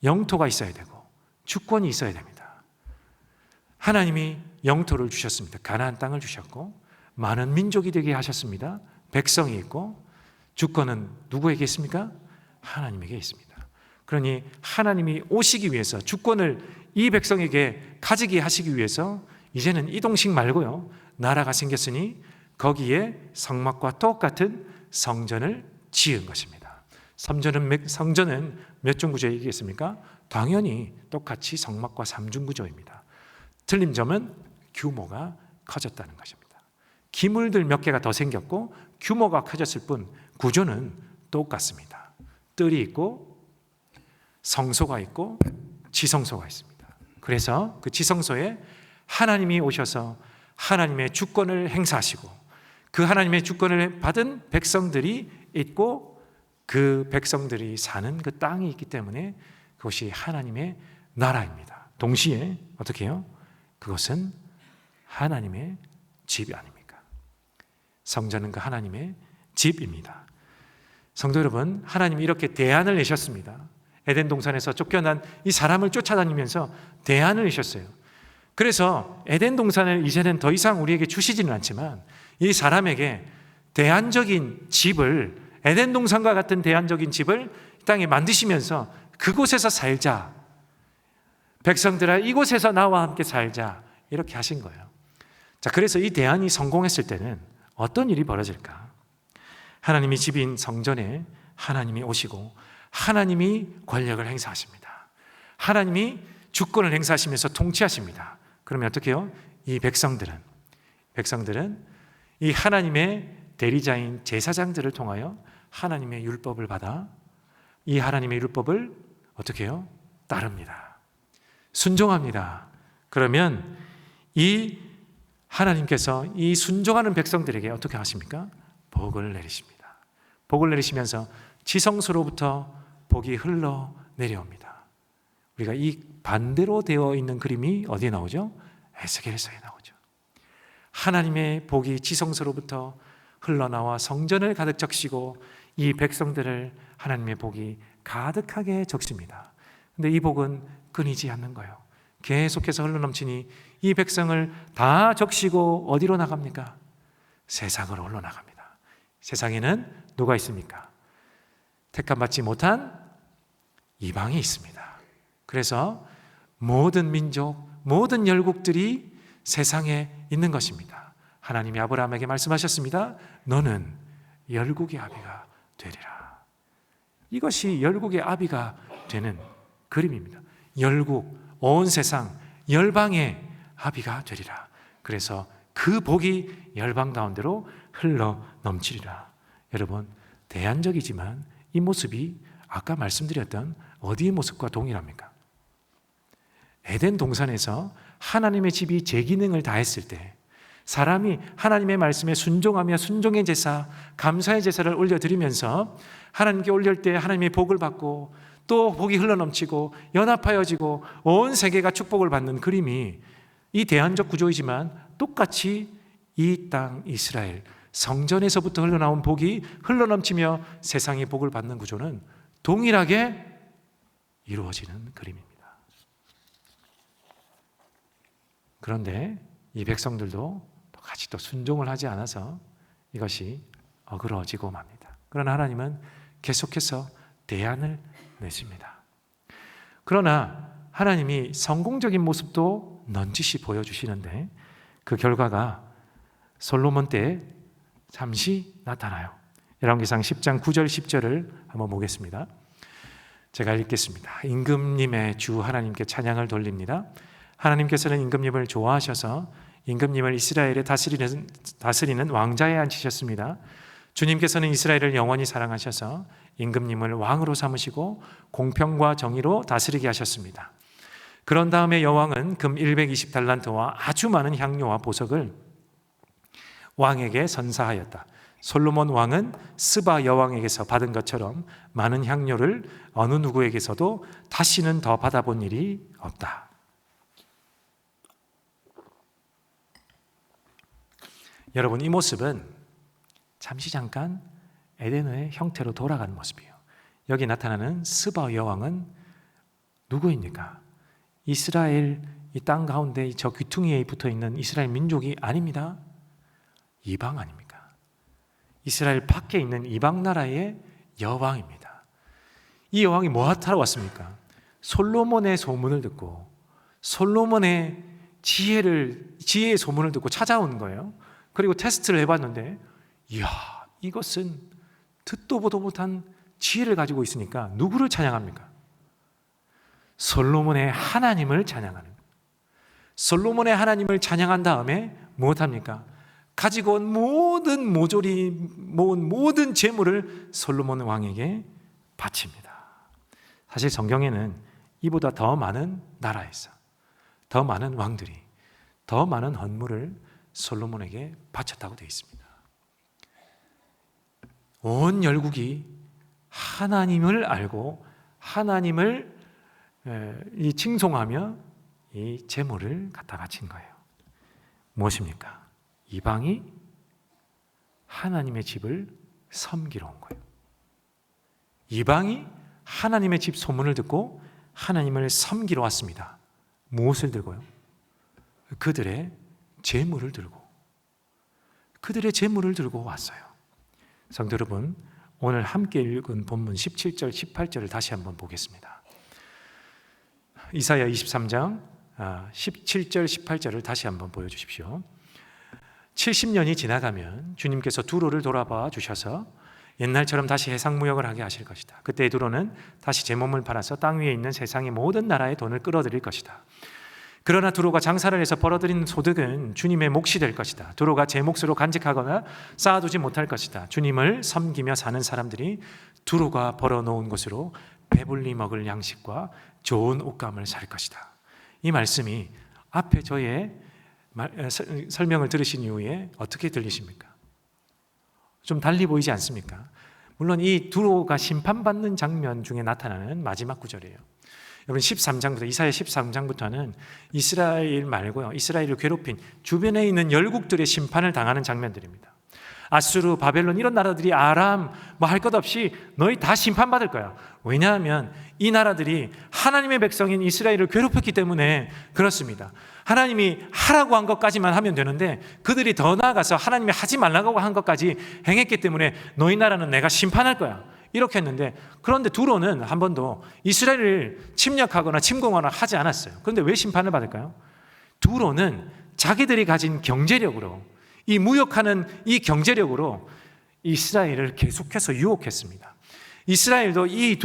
영토가 있어야 되고 주권이 있어야 됩니다. 하나님이 영토를 주셨습니다. 가나안 땅을 주셨고 많은 민족이 되게 하셨습니다. 백성이 있고 주권은 누구에게 있습니까? 하나님에게 있습니다. 그러니 하나님이 오시기 위해서 주권을 이 백성에게 가지게 하시기 위해서 이제는 이동식 말고요, 나라가 생겼으니 거기에 성막과 똑같은 성전을 지은 것입니다. 성전은 몇 중 구조에 있겠습니까? 당연히 똑같이 성막과 3중 구조입니다. 틀린 점은 규모가 커졌다는 것입니다. 기물들 몇 개가 더 생겼고 규모가 커졌을 뿐 구조는 똑같습니다. 뜰이 있고 성소가 있고 지성소가 있습니다. 그래서 그 지성소에 하나님이 오셔서 하나님의 주권을 행사하시고 그 하나님의 주권을 받은 백성들이 있고 그 백성들이 사는 그 땅이 있기 때문에 그것이 하나님의 나라입니다. 동시에 어떻게 해요? 그것은 하나님의 집이 아닙니까? 성전은 그 하나님의 집입니다. 성도 여러분, 하나님이 이렇게 대안을 내셨습니다. 에덴 동산에서 쫓겨난 이 사람을 쫓아다니면서 대안을 내셨어요. 그래서 에덴 동산을 이제는 더 이상 우리에게 주시지는 않지만 이 사람에게 대안적인 집을, 에덴 동산과 같은 대안적인 집을 이 땅에 만드시면서 그곳에서 살자. 백성들아, 이곳에서 나와 함께 살자. 이렇게 하신 거예요. 자, 그래서 이 대안이 성공했을 때는 어떤 일이 벌어질까? 하나님의 집인 성전에 하나님이 오시고 하나님이 권력을 행사하십니다. 하나님이 주권을 행사하시면서 통치하십니다. 그러면 어떻게 해요? 이 백성들은 이 하나님의 대리자인 제사장들을 통하여 하나님의 율법을 받아 이 하나님의 율법을 어떻게 해요? 따릅니다. 순종합니다. 그러면 이 하나님께서 이 순종하는 백성들에게 어떻게 하십니까? 복을 내리십니다. 복을 내리시면서 지성소로부터 복이 흘러 내려옵니다. 우리가 이 반대로 되어 있는 그림이 어디에 나오죠? 에스겔서에 나오죠. 하나님의 복이 지성소로부터 흘러나와 성전을 가득 적시고 이 백성들을 하나님의 복이 가득하게 적십니다. 근데 이 복은 끊이지 않는 거예요. 계속해서 흘러넘치니 이 백성을 다 적시고 어디로 나갑니까? 세상으로 흘러나갑니다. 세상에는 누가 있습니까? 택함받지 못한 이방이 있습니다. 그래서 모든 민족, 모든 열국들이 세상에 있는 것입니다. 하나님이 아브라함에게 말씀하셨습니다. 너는 열국의 아비가 되리라. 이것이 열국의 아비가 되는 그림입니다. 열국, 온 세상, 열방의 아비가 되리라. 그래서 그 복이 열방 가운데로 흘러 넘치리라. 여러분, 대안적이지만 이 모습이 아까 말씀드렸던 어디의 모습과 동일합니까? 에덴 동산에서 하나님의 집이 제 기능을 다했을 때 사람이 하나님의 말씀에 순종하며 순종의 제사, 감사의 제사를 올려드리면서 하나님께 올릴 때 하나님의 복을 받고 또 복이 흘러넘치고 연합하여지고 온 세계가 축복을 받는 그림이 이 대안적 구조이지만 똑같이 이 땅 이스라엘 성전에서부터 흘러나온 복이 흘러넘치며 세상이 복을 받는 구조는 동일하게 이루어지는 그림입니다. 그런데 이 백성들도 똑같이 또 순종을 하지 않아서 이것이 어그러지고 맙니다. 그러나 하나님은 계속해서 대안을 내십니다. 그러나 하나님이 성공적인 모습도 넌지시 보여주시는데 그 결과가 솔로몬 때 잠시 나타나요. 열왕기상 10장 9절 10절을 한번 보겠습니다. 제가 읽겠습니다. 임금님의 주 하나님께 찬양을 돌립니다. 하나님께서는 임금님을 좋아하셔서 임금님을 이스라엘에 다스리는 왕자에 앉히셨습니다. 주님께서는 이스라엘을 영원히 사랑하셔서 임금님을 왕으로 삼으시고 공평과 정의로 다스리게 하셨습니다. 그런 다음에 여왕은 금 120달란트와 아주 많은 향료와 보석을 왕에게 선사하였다. 솔로몬 왕은 스바 여왕에게서 받은 것처럼 많은 향료를 어느 누구에게서도 다시는 더 받아본 일이 없다. 여러분, 이 모습은 잠깐 에덴의 형태로 돌아가는 모습이에요. 여기 나타나는 스바 여왕은 누구입니까? 이스라엘 이 땅 가운데 저 귀퉁이에 붙어있는 이스라엘 민족이 아닙니다. 이방 아닙니까? 이스라엘 밖에 있는 이방 나라의 여왕입니다. 이 여왕이 뭐 하러 왔습니까? 솔로몬의 소문을 듣고 솔로몬의 지혜의 소문을 듣고 찾아온 거예요. 그리고 테스트를 해봤는데 이야, 이것은 듣도 보도 못한 지혜를 가지고 있으니까 누구를 찬양합니까? 솔로몬의 하나님을 찬양하는 거예요. 솔로몬의 하나님을 찬양한 다음에 무엇합니까? 가지고 온 모든 모조리 모은 모든 재물을 솔로몬 왕에게 바칩니다. 사실 성경에는 이보다 더 많은 나라에서 더 많은 왕들이 더 많은 헌물을 솔로몬에게 바쳤다고 되어 있습니다. 온 열국이 하나님을 알고 하나님을 칭송하며 이 제물을 갖다 바친 거예요. 무엇입니까? 이방이 하나님의 집을 섬기러 온 거예요. 이방이 하나님의 집 소문을 듣고 하나님을 섬기러 왔습니다. 무엇을 들고요? 그들의 재물을 들고 왔어요. 성도 여러분, 오늘 함께 읽은 본문 17절, 18절을 다시 한번 보겠습니다. 이사야 23장 17절 18절을 다시 한번 보여주십시오. 70년이 지나가면 주님께서 두로를 돌아봐 주셔서 옛날처럼 다시 해상무역을 하게 하실 것이다. 그때 두로는 다시 제 몸을 팔아서 땅 위에 있는 세상의 모든 나라의 돈을 끌어들일 것이다. 그러나 두로가 장사를 해서 벌어들인 소득은 주님의 몫이 될 것이다. 두로가 제 몫으로 간직하거나 쌓아두지 못할 것이다. 주님을 섬기며 사는 사람들이 두로가 벌어놓은 것으로 배불리 먹을 양식과 좋은 옷감을 살 것이다. 이 말씀이 앞에 저의 설명을 들으신 이후에 어떻게 들리십니까? 좀 달리 보이지 않습니까? 물론 이 두로가 심판받는 장면 중에 나타나는 마지막 구절이에요. 여러분 13장부터 이사야 13장부터는 이스라엘 말고요, 이스라엘을 괴롭힌 주변에 있는 열국들의 심판을 당하는 장면들입니다. 아수르, 바벨론 이런 나라들이 아람 뭐 할 것 없이 너희 다 심판받을 거야. 왜냐하면 이 나라들이 하나님의 백성인 이스라엘을 괴롭혔기 때문에 그렇습니다. 하나님이 하라고 한 것까지만 하면 되는데 그들이 더 나아가서 하나님이 하지 말라고 한 것까지 행했기 때문에 너희 나라는 내가 심판할 거야. 이렇게 했는데, 그런데 두로는 한 번도 이스라엘을 침략하거나 침공하거나 하지 않았어요. 그런데 왜 심판을 받을까요? 두로는 자기들이 가진 경제력으로, 이 무역하는 이 경제력으로 이스라엘을 계속해서 유혹했습니다. 이스라엘도 이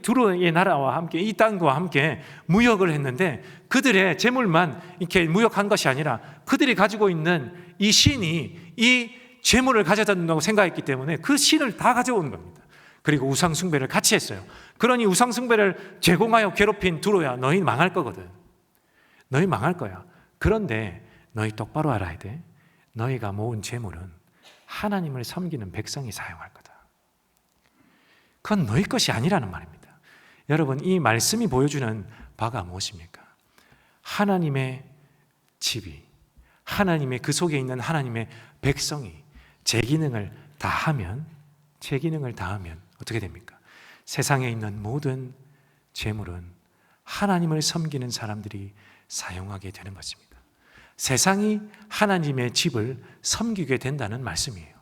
두로의 나라와 함께, 이 땅과 함께 무역을 했는데 그들의 재물만 이렇게 무역한 것이 아니라 그들이 가지고 있는 이 신이 이 재물을 가져다 준다고 생각했기 때문에 그 신을 다 가져오는 겁니다. 그리고 우상숭배를 같이 했어요. 그러니 우상숭배를 제공하여 괴롭힌 두로야, 너희 망할 거거든. 너희 망할 거야. 그런데 너희 똑바로 알아야 돼. 너희가 모은 재물은 하나님을 섬기는 백성이 사용할 거다. 그건 너희 것이 아니라는 말입니다. 여러분, 이 말씀이 보여주는 바가 무엇입니까? 하나님의 집이, 하나님의 그 속에 있는 하나님의 백성이 제 기능을 다하면 어떻게 됩니까? 세상에 있는 모든 재물은 하나님을 섬기는 사람들이 사용하게 되는 것입니다. 세상이 하나님의 집을 섬기게 된다는 말씀이에요.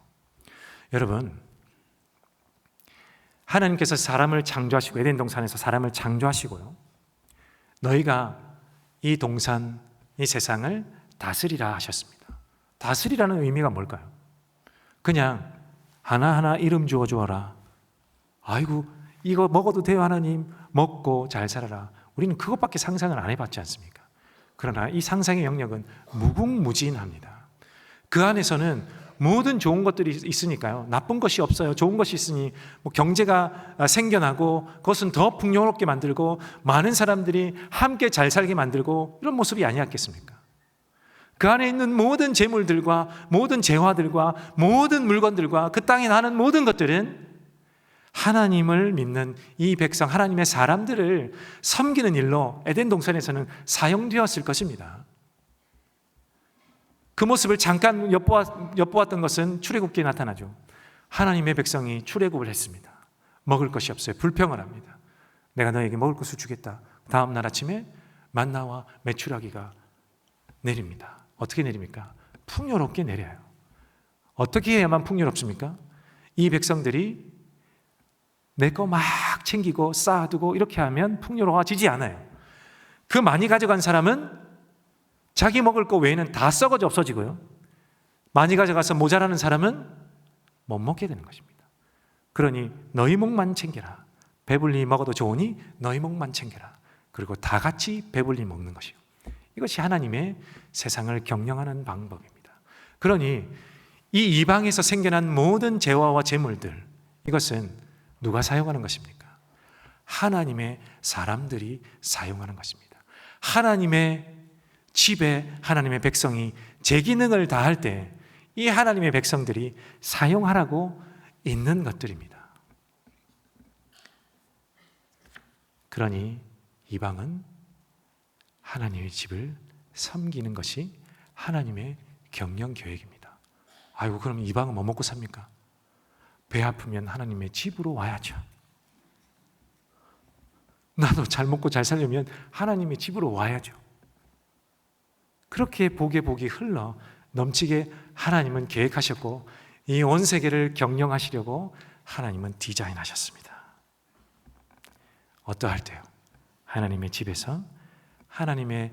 여러분, 하나님께서 사람을 창조하시고 에덴 동산에서 사람을 창조하시고요, 너희가 이 동산, 이 세상을 다스리라 하셨습니다. 다스리라는 의미가 뭘까요? 그냥 하나하나 이름 주어 주어라. 아이고, 이거 먹어도 돼요 하나님, 먹고 잘 살아라. 우리는 그것밖에 상상을 안 해봤지 않습니까? 그러나 이 상상의 영역은 무궁무진합니다. 그 안에서는 모든 좋은 것들이 있으니까요, 나쁜 것이 없어요. 좋은 것이 있으니 뭐 경제가 생겨나고 그것은 더 풍요롭게 만들고 많은 사람들이 함께 잘 살게 만들고, 이런 모습이 아니었겠습니까? 그 안에 있는 모든 재물들과 모든 재화들과 모든 물건들과 그 땅에 나는 모든 것들은 하나님을 믿는 이 백성, 하나님의 사람들을 섬기는 일로 에덴 동산에서는 사용되었을 것입니다. 그 모습을 잠깐 엿보았던 것은 출애굽기에 나타나죠. 하나님의 백성이 출애굽을 했습니다. 먹을 것이 없어요. 불평을 합니다. 내가 너에게 먹을 것을 주겠다. 다음 날 아침에 만나와 메추라기가 내립니다. 어떻게 내립니까? 풍요롭게 내려요. 어떻게 해야만 풍요롭습니까? 이 백성들이 내 거 막 챙기고 쌓아두고 이렇게 하면 풍요로워지지 않아요. 그 많이 가져간 사람은 자기 먹을 거 외에는 다 썩어져 없어지고요, 많이 가져가서 모자라는 사람은 못 먹게 되는 것입니다. 그러니 너희 목만 챙겨라. 배불리 먹어도 좋으니 너희 목만 챙겨라. 그리고 다 같이 배불리 먹는 것이요. 이것이 하나님의 세상을 경영하는 방법입니다. 그러니 이 이방에서 생겨난 모든 재화와 재물들, 이것은 누가 사용하는 것입니까? 하나님의 사람들이 사용하는 것입니다. 하나님의 집에 하나님의 백성이 제 기능을 다할 때 이 하나님의 백성들이 사용하라고 있는 것들입니다. 그러니 이방은 하나님의 집을 섬기는 것이 하나님의 경영 계획입니다. 아이고, 그럼 이방은 뭐 먹고 삽니까? 배 아프면 하나님의 집으로 와야죠. 나도 잘 먹고 잘 살려면 하나님의 집으로 와야죠. 그렇게 복에 복이 흘러 넘치게 하나님은 계획하셨고, 이 온 세계를 경영하시려고 하나님은 디자인하셨습니다. 어떠할 때요? 하나님의 집에서 하나님의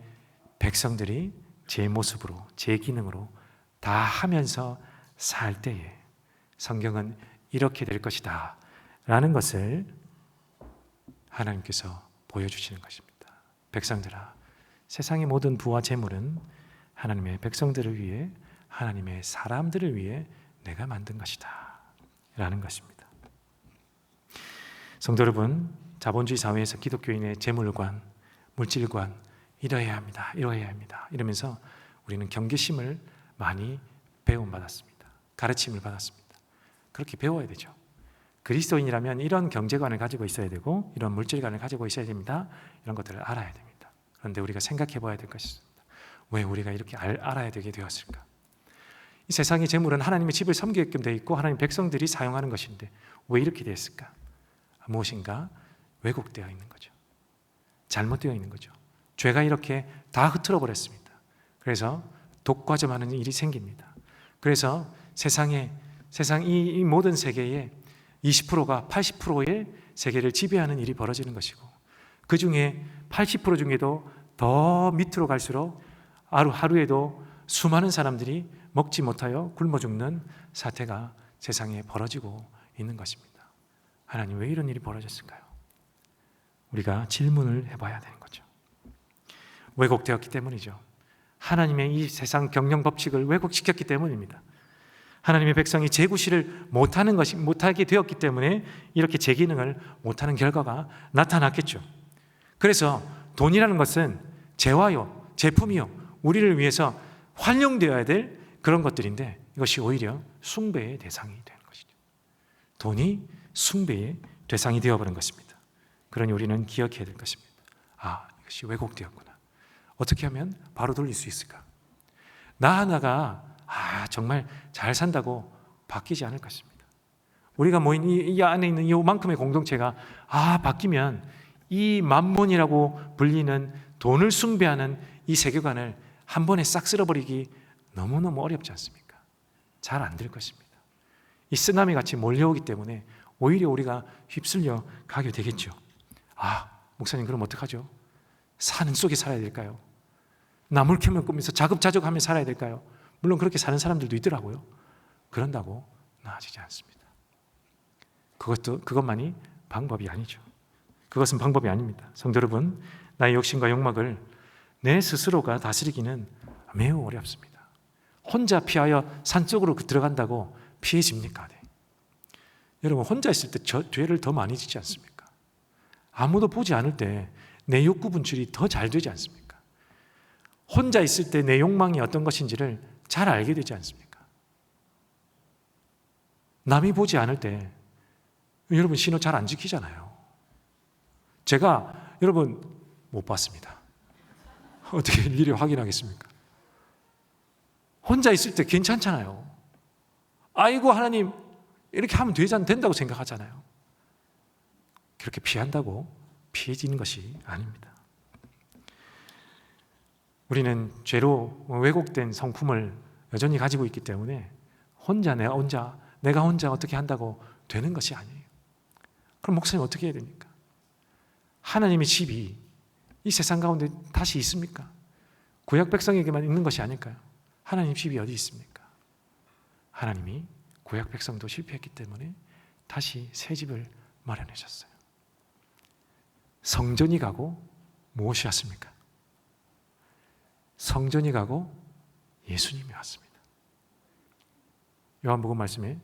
백성들이 제 모습으로, 제 기능으로 다 하면서 살 때에 성경은 이렇게 될 것이다 라는 것을 하나님께서 보여주시는 것입니다. 백성들아, 세상의 모든 부와 재물은 하나님의 백성들을 위해, 하나님의 사람들을 위해 내가 만든 것이다 라는 것입니다. 성도 여러분, 자본주의 사회에서 기독교인의 재물관, 물질관, 이러해야 합니다, 이러해야 합니다 이러면서 우리는 경계심을 많이 배움받았습니다. 가르침을 받았습니다. 그렇게 배워야 되죠. 그리스도인이라면 이런 경제관을 가지고 있어야 되고 이런 물질관을 가지고 있어야 됩니다. 이런 것들을 알아야 됩니다. 그런데 우리가 생각해 봐야 될 것이 있습니다. 왜 우리가 이렇게 알아야 되게 되었을까? 이 세상의 재물은 하나님의 집을 섬기게끔 되어 있고 하나님 백성들이 사용하는 것인데 왜 이렇게 되었을까? 무엇인가 왜곡되어 있는 거죠. 잘못되어 있는 거죠. 죄가 이렇게 다 흐트러 버렸습니다. 그래서 독과점하는 일이 생깁니다. 그래서 세상 이 모든 세계의 20%가 80%의 세계를 지배하는 일이 벌어지는 것이고, 그 중에 80% 중에도 더 밑으로 갈수록 하루에도 수많은 사람들이 먹지 못하여 굶어 죽는 사태가 세상에 벌어지고 있는 것입니다. 하나님, 왜 이런 일이 벌어졌을까요? 우리가 질문을 해봐야 되는 거죠. 왜곡되었기 때문이죠. 하나님의 이 세상 경영 법칙을 왜곡시켰기 때문입니다. 하나님의 백성이 재구실을 못하게 되었기 때문에 이렇게 제 기능을 못하는 결과가 나타났겠죠. 그래서 돈이라는 것은 재화요, 제품이요, 우리를 위해서 활용되어야 될 그런 것들인데 이것이 오히려 숭배의 대상이 되는 것이죠. 돈이 숭배의 대상이 되어버린 것입니다. 그러니 우리는 기억해야 될 것입니다. 이것이 왜곡되었구나. 어떻게 하면 바로 돌릴 수 있을까? 나 하나가 정말 잘 산다고 바뀌지 않을 것입니다. 우리가 모인 이 안에 있는 이만큼의 공동체가 바뀌면 이 만몬이라고 불리는 돈을 숭배하는 이 세계관을 한 번에 싹 쓸어버리기 너무너무 어렵지 않습니까? 잘 안 될 것입니다. 이 쓰나미 같이 몰려오기 때문에 오히려 우리가 휩쓸려 가게 되겠죠. 목사님, 그럼 어떡하죠? 산은 속에 살아야 될까요? 나물 캐물 꾸면서 자급자족하며 살아야 될까요? 물론 그렇게 사는 사람들도 있더라고요. 그런다고 나아지지 않습니다. 그것만이 방법이 아니죠. 그것은 방법이 아닙니다. 성도 여러분, 나의 욕심과 욕망을 내 스스로가 다스리기는 매우 어렵습니다. 혼자 피하여 산속으로 들어간다고 피해집니까? 네. 여러분, 혼자 있을 때 죄를 더 많이 짓지 않습니까? 아무도 보지 않을 때 내 욕구 분출이 더 잘 되지 않습니까? 혼자 있을 때 내 욕망이 어떤 것인지를 잘 알게 되지 않습니까? 남이 보지 않을 때 여러분 신호 잘 안 지키잖아요. 제가 여러분 못 봤습니다. 어떻게 일일이 확인하겠습니까? 혼자 있을 때 괜찮잖아요. 아이고 하나님, 이렇게 하면 된다고 생각하잖아요. 그렇게 피한다고 피해지는 것이 아닙니다. 우리는 죄로 왜곡된 성품을 여전히 가지고 있기 때문에 내가 혼자 어떻게 한다고 되는 것이 아니에요. 그럼 목사님 어떻게 해야 됩니까? 하나님의 집이 이 세상 가운데 다시 있습니까? 구약 백성에게만 있는 것이 아닐까요? 하나님 집이 어디 있습니까? 하나님이 구약 백성도 실패했기 때문에 다시 새 집을 마련하셨어요. 성전이 가고 무엇이 왔습니까? 성전이 가고 예수님이 왔습니다. 요한복음 말씀에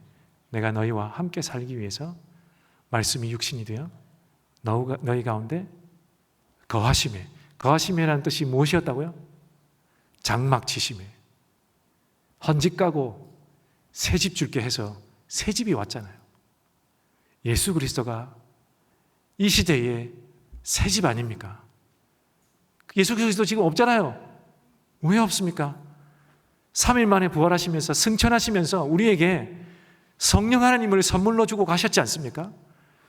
내가 너희와 함께 살기 위해서 말씀이 육신이 되어 너희 가운데 거하심이라는 뜻이 무엇이었다고요? 장막 치심에 헌집 가고 새 집 줄게 해서 새 집이 왔잖아요. 예수 그리스도가 이 시대에 새 집 아닙니까? 예수 그리스도 지금 없잖아요. 왜 없습니까? 3일 만에 부활하시면서 승천하시면서 우리에게 성령 하나님을 선물로 주고 가셨지 않습니까?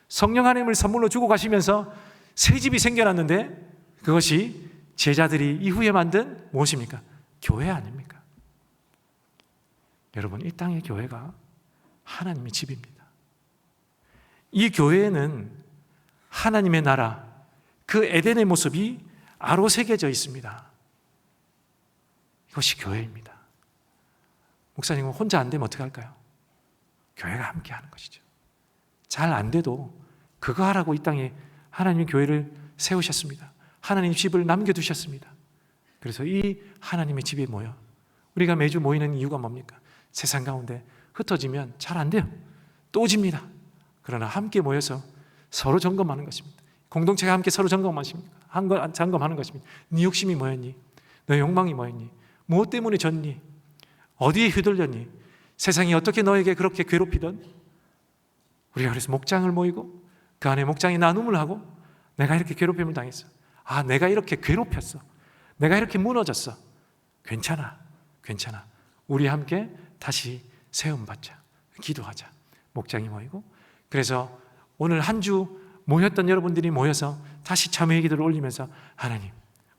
성령 하나님을 선물로 주고 가시면서 새 집이 생겨났는데 그것이 제자들이 이후에 만든 무엇입니까? 교회 아닙니까? 여러분, 이 땅의 교회가 하나님의 집입니다. 이 교회에는 하나님의 나라, 그 에덴의 모습이 아로새겨져 있습니다. 이것이 교회입니다. 목사님은 혼자 안 되면 어떻게 할까요? 교회가 함께 하는 것이죠. 잘 안 돼도 그거 하라고 이 땅에 하나님이 교회를 세우셨습니다. 하나님 집을 남겨두셨습니다. 그래서 이 하나님의 집에 모여 우리가 매주 모이는 이유가 뭡니까? 세상 가운데 흩어지면 잘 안 돼요. 또 집니다. 그러나 함께 모여서 서로 점검하는 것입니다. 공동체가 함께 서로 점검하는 것입니다. 네 욕심이 뭐였니? 너 욕망이 뭐였니? 무엇 때문에 졌니? 어디에 휘둘렸니? 세상이 어떻게 너에게 그렇게 괴롭히던? 우리가 그래서 목장을 모이고 그 안에 목장이 나눔을 하고 내가 이렇게 괴롭힘을 당했어. 아, 내가 이렇게 괴롭혔어. 내가 이렇게 무너졌어. 괜찮아. 우리 함께 다시 세움받자. 기도하자. 목장이 모이고 그래서 오늘 한 주 모였던 여러분들이 모여서 다시 참회의 기도를 올리면서 하나님,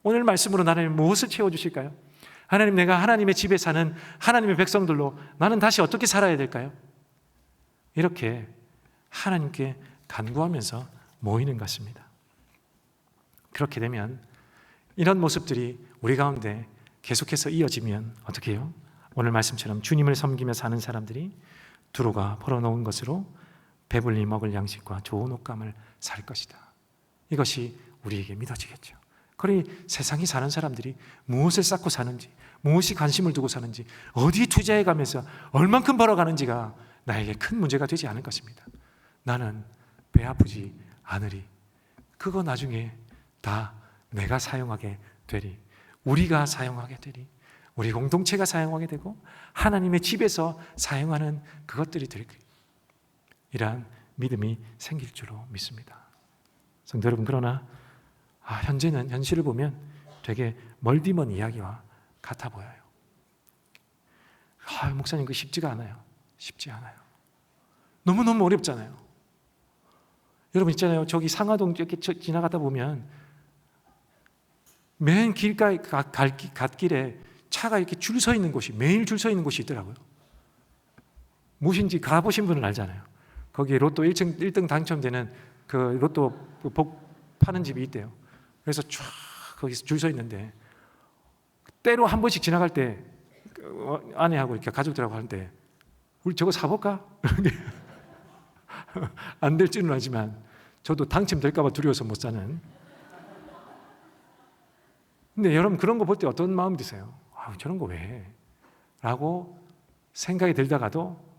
오늘 말씀으로 나를 무엇을 채워주실까요? 하나님, 내가 하나님의 집에 사는 하나님의 백성들로 나는 다시 어떻게 살아야 될까요? 이렇게 하나님께 간구하면서 모이는 것입니다. 그렇게 되면 이런 모습들이 우리 가운데 계속해서 이어지면 어떻게 해요? 오늘 말씀처럼 주님을 섬기며 사는 사람들이 두루가 벌어놓은 것으로 배불리 먹을 양식과 좋은 옷감을 살 것이다. 이것이 우리에게 믿어지겠죠. 그러니 세상에 사는 사람들이 무엇을 쌓고 사는지, 무엇이 관심을 두고 사는지, 어디 투자해 가면서 얼만큼 벌어가는지가 나에게 큰 문제가 되지 않을 것입니다. 나는 배 아프지 않으리. 그거 나중에 다 내가 사용하게 되리. 우리가 사용하게 되리. 우리 공동체가 사용하게 되고 하나님의 집에서 사용하는 그것들이 될 거예요. 이러한 믿음이 생길 줄로 믿습니다. 성도 여러분, 그러나 현재는 현실을 보면 되게 멀디먼 이야기와 같아 보여요. 목사님, 그거 쉽지가 않아요. 쉽지 않아요. 너무너무 어렵잖아요. 여러분 있잖아요. 저기 상하동 이렇게 지나가다 보면 맨 길가에 갓길에 차가 이렇게 줄 서 있는 곳이, 매일 줄 서 있는 곳이 있더라고요. 무엇인지 가보신 분은 알잖아요. 거기에 로또 1등 당첨되는 그 로또 복 파는 집이 있대요. 그래서 쫙 거기서 줄 서 있는데 때로 한 번씩 지나갈 때 아내하고 이렇게 가족들하고 하는데 우리 저거 사볼까? 안 될 줄은 알지만 저도 당첨될까 봐 두려워서 못 사는. 근데 여러분, 그런 거 볼 때 어떤 마음 드세요? 저런 거 왜 해? 라고 생각이 들다가도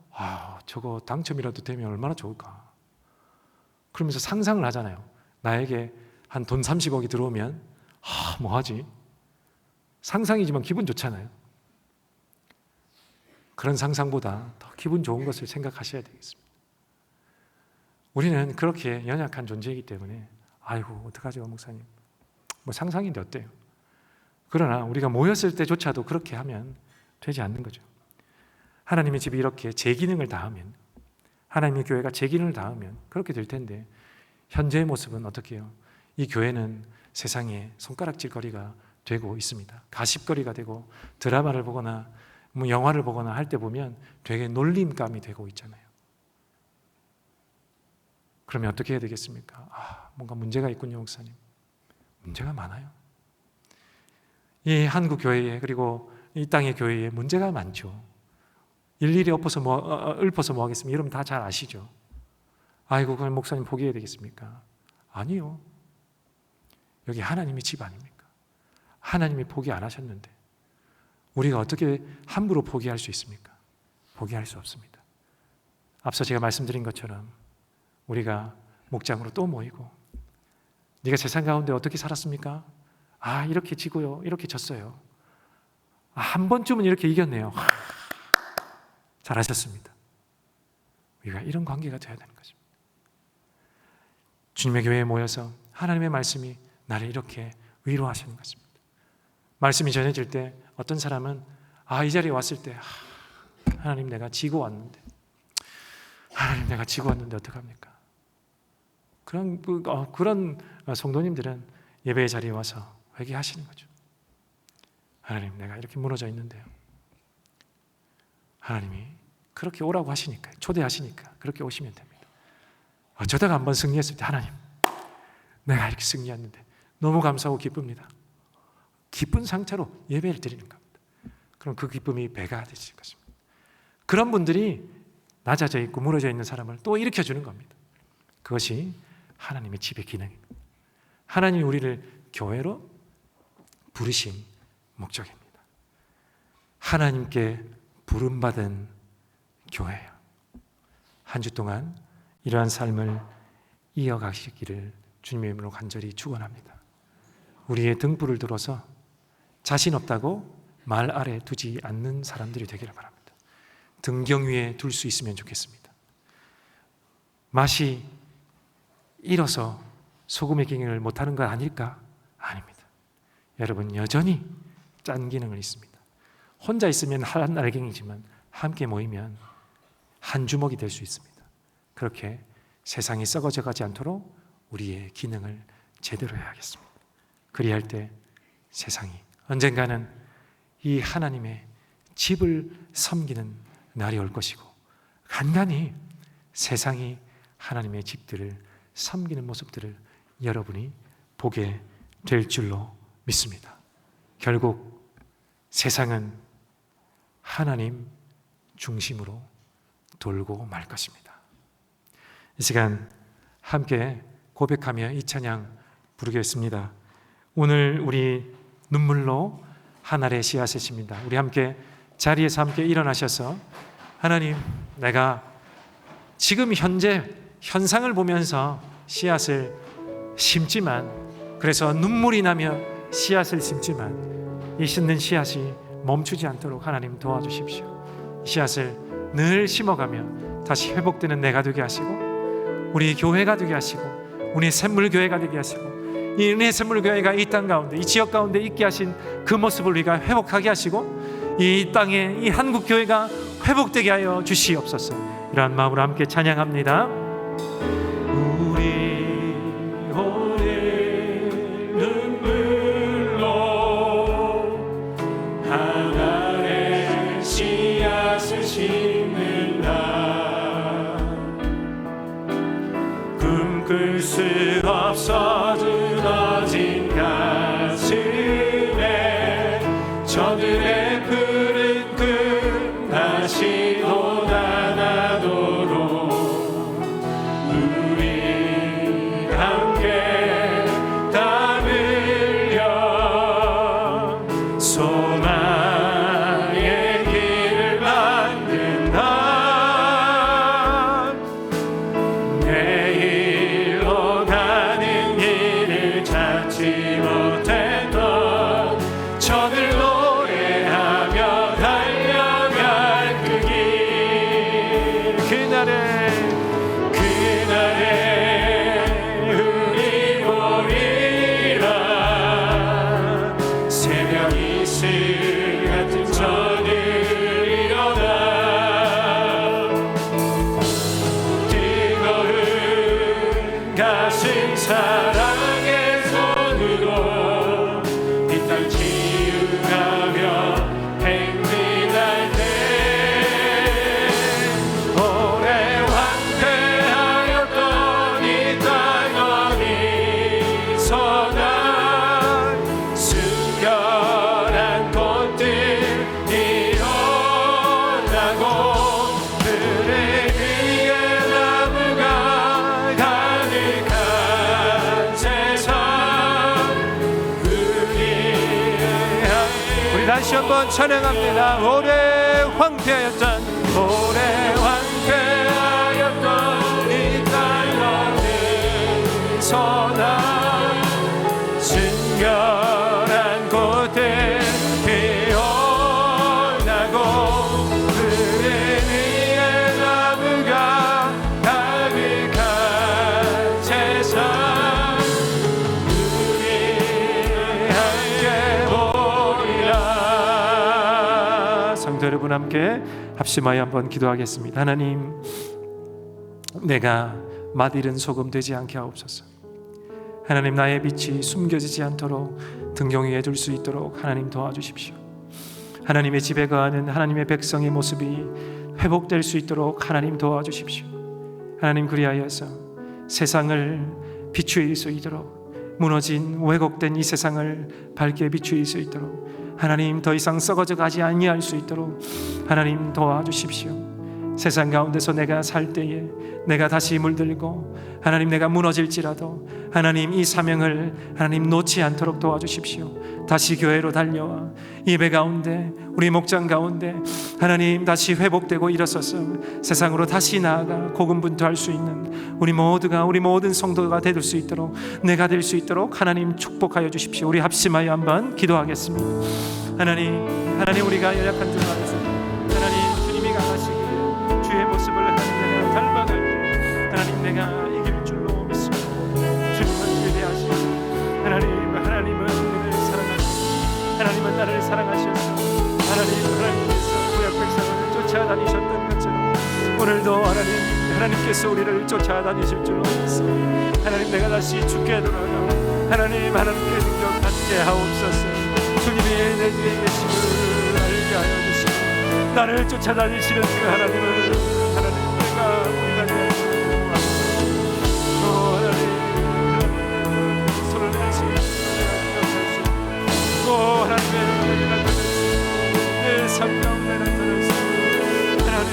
저거 당첨이라도 되면 얼마나 좋을까? 그러면서 상상을 하잖아요. 나에게 한 돈 30억이 들어오면 뭐 하지? 상상이지만 기분 좋잖아요. 그런 상상보다 더 기분 좋은 것을 생각하셔야 되겠습니다. 우리는 그렇게 연약한 존재이기 때문에 아이고 어떡하죠 목사님, 뭐 상상인데 어때요? 그러나 우리가 모였을 때조차도 그렇게 하면 되지 않는 거죠. 하나님의 집이 이렇게 제 기능을 다하면, 하나님의 교회가 제 기능을 다하면 그렇게 될 텐데 현재의 모습은 어떻게 해요? 이 교회는 세상에 손가락질거리가 되고 있습니다. 가십거리가 되고 드라마를 보거나 영화를 보거나 할 때 보면 되게 놀림감이 되고 있잖아요. 그러면 어떻게 해야 되겠습니까? 뭔가 문제가 있군요 목사님. 문제가 많아요. 이 한국 교회에, 그리고 이 땅의 교회에 문제가 많죠. 일일이 읊어서 뭐 하겠습니까? 여러분 다 잘 아시죠? 아이고 그럼 목사님 포기해야 되겠습니까? 아니요. 여기 하나님의 집 아닙니까? 하나님이 포기 안 하셨는데 우리가 어떻게 함부로 포기할 수 있습니까? 포기할 수 없습니다. 앞서 제가 말씀드린 것처럼 우리가 목장으로 또 모이고, 네가 세상 가운데 어떻게 살았습니까? 이렇게 지고요, 이렇게 졌어요. 한 번쯤은 이렇게 이겼네요. 잘하셨습니다. 우리가 이런 관계가 되어야 되는 것입니다. 주님의 교회에 모여서 하나님의 말씀이 나를 이렇게 위로하시는 것입니다. 말씀이 전해질 때 어떤 사람은 이 자리에 왔을 때 하나님 내가 지고 왔는데, 하나님 내가 지고 왔는데 어떡합니까? 그런 성도님들은 예배의 자리에 와서 회개하시는 거죠. 하나님 내가 이렇게 무너져 있는데요, 하나님이 그렇게 오라고 하시니까, 초대하시니까 그렇게 오시면 됩니다. 어쩌다가 한번 승리했을 때 하나님 내가 이렇게 승리했는데 너무 감사하고 기쁩니다. 기쁜 상태로 예배를 드리는 겁니다. 그럼 그 기쁨이 배가 되실 것입니다. 그런 분들이 낮아져 있고 무너져 있는 사람을 또 일으켜주는 겁니다. 그것이 하나님의 집의 기능입니다. 하나님이 우리를 교회로 부르신 목적입니다. 하나님께 부름받은 교회예요. 한 주 동안 이러한 삶을 이어가시기를 주님의 이름으로 간절히 축원합니다. 우리의 등불을 들어서 자신 없다고 말 아래 두지 않는 사람들이 되기를 바랍니다. 등경 위에 둘 수 있으면 좋겠습니다. 맛이 잃어서 소금의 기능을 못하는 거 아닐까? 아닙니다. 여러분, 여전히 짠 기능은 있습니다. 혼자 있으면 한 알갱이지만 함께 모이면 한 주먹이 될 수 있습니다. 그렇게 세상이 썩어져 가지 않도록 우리의 기능을 제대로 해야겠습니다. 그리할 때 세상이 언젠가는 이 하나님의 집을 섬기는 날이 올 것이고, 간간히 세상이 하나님의 집들을 섬기는 모습들을 여러분이 보게 될 줄로 믿습니다. 결국 세상은 하나님 중심으로 돌고 말 것입니다. 이 시간 함께 고백하며 이 찬양 부르겠습니다. 오늘 우리 눈물로 하늘의 씨앗이십니다. 우리 함께 자리에서 함께 일어나셔서, 하나님, 내가 지금 현재 현상을 보면서 씨앗을 심지만, 그래서 눈물이 나며 씨앗을 심지만 이 심는 씨앗이 멈추지 않도록 하나님 도와주십시오. 씨앗을 늘 심어가며 다시 회복되는 내가 되게 하시고, 우리 교회가 되게 하시고, 우리 샘물교회가 되게 하시고, 이 은혜 샘물교회가 이 땅 가운데, 이 지역 가운데 있게 하신 그 모습을 우리가 회복하게 하시고, 이 땅에 이 한국교회가 회복되게 하여 주시옵소서. 이러한 마음으로 함께 찬양합니다. 우리 오늘 눈물로 하늘의 씨앗을 심는다. 꿈꿀 수 없어 들어진 가슴에 저들의 푸른 꿈 다시 돋아나도록 우리 함께 땀 흘려 소망의 길을 만든다. 내일로 가는 길을 찾지 못했던 저들 노래하며 달려갈 그 길, 그날에 우리 보리라. 새벽 이슬 같은 저들 일어나 뜨거운 가슴 사랑의 손으로 이 땅 치유하며 행진할 때 오래 황폐하였던 이 땅 어디서나 순결한 꽃들 일어나고 그래 위에 나무가 가득한 세상. 우리 다시 한번 찬양합니다. 오래 황폐하였던 이 땅 어디서나 순결한 꽃들 피어나고 그의 위에 나무가 가득한 세상. 우리 함께 보리라. 성도 여러분, 함께 합심하여 한번 기도하겠습니다. 하나님, 내가 맛이른 소금 되지 않게 하옵소서. 하나님, 나의 빛이 숨겨지지 않도록 등경 위에 둘 수 있도록 하나님 도와주십시오. 하나님의 집에 거하는 하나님의 백성의 모습이 회복될 수 있도록 하나님 도와주십시오. 하나님, 그리하여서 세상을 비추일 수 있도록 무너진 왜곡된 이 세상을 밝게 비추일 수 있도록, 하나님 더 이상 썩어져 가지 아니할 수 있도록 하나님 도와주십시오. 세상 가운데서 내가 살 때에 내가 다시 물들고 하나님 내가 무너질지라도 하나님 이 사명을 하나님 놓지 않도록 도와주십시오. 다시 교회로 달려와 예배 가운데 우리 목장 가운데 하나님 다시 회복되고 일어서서 세상으로 다시 나아가 고군분투할 수 있는 우리 모두가, 우리 모든 성도가 될 수 있도록, 내가 될 수 있도록 하나님 축복하여 주십시오. 우리 합심하여 한번 기도하겠습니다. 하나님 우리가 연약한 줄 알아서 하나님 주님이 강하시기에 주의 모습을 하나님 내가 닮아갈 때 하나님 내가 이길 줄로 믿습니다. 주님은 위대하시고 하나님은 우리를 사랑하시고 하나님은 나를 사랑하셔서 하나님께서 구약 백성을 쫓아다니셨던 것처럼 오늘도 하나님께서 우리를 쫓아다니실 줄로 믿습니다. 하나님 내가 다시 주께 돌아가 하나님께 능력 갖게 하옵소서. 주님이 내 뒤에 계심을 알게 하여 주시고 나를 쫓아다니시는 그 하나님을 우리가 되어주시고 하나님 손을 내시고 하나님의 내 삶 가운데 나타나시고 하나님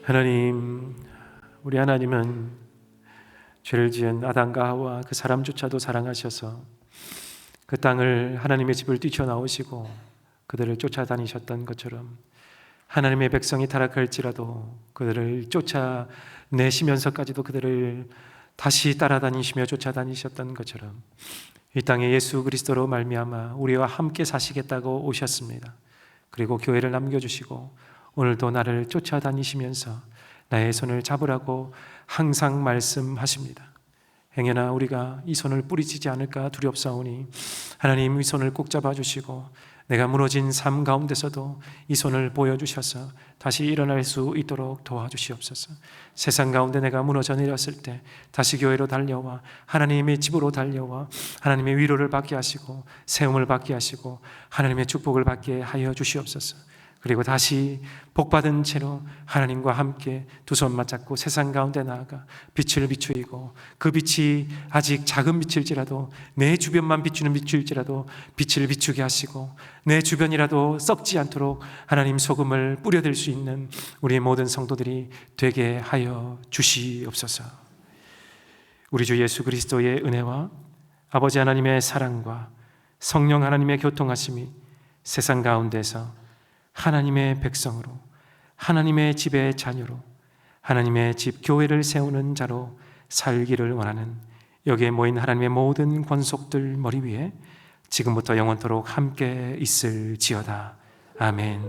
하나님, 우리 하나님은 죄를 지은 아담과 하와 그 사람조차도 사랑하셔서 그 땅을 하나님의 집을 뛰쳐나오시고 그들을 쫓아다니셨던 것처럼 하나님의 백성이 타락할지라도 그들을 쫓아내시면서까지도 그들을 다시 따라다니시며 쫓아다니셨던 것처럼 이 땅에 예수 그리스도로 말미암아 우리와 함께 사시겠다고 오셨습니다. 그리고 교회를 남겨주시고 오늘도 나를 쫓아다니시면서 나의 손을 잡으라고 항상 말씀하십니다. 행여나 우리가 이 손을 뿌리치지 않을까 두렵사오니 하나님 이 손을 꼭 잡아주시고 내가 무너진 삶 가운데서도 이 손을 보여주셔서 다시 일어날 수 있도록 도와주시옵소서. 세상 가운데 내가 무너져 내렸을 때 다시 교회로 달려와 하나님의 집으로 달려와 하나님의 위로를 받게 하시고 세움을 받게 하시고 하나님의 축복을 받게 하여 주시옵소서. 그리고 다시 복받은 채로 하나님과 함께 두 손 맞잡고 세상 가운데 나아가 빛을 비추이고 그 빛이 아직 작은 빛일지라도 내 주변만 비추는 빛일지라도 빛을 비추게 하시고 내 주변이라도 썩지 않도록 하나님 소금을 뿌려댈 수 있는 우리 모든 성도들이 되게 하여 주시옵소서. 우리 주 예수 그리스도의 은혜와 아버지 하나님의 사랑과 성령 하나님의 교통하심이 세상 가운데서 하나님의 백성으로 하나님의 집의 자녀로 하나님의 집 교회를 세우는 자로 살기를 원하는 여기에 모인 하나님의 모든 권속들 머리 위에 지금부터 영원토록 함께 있을지어다. 아멘.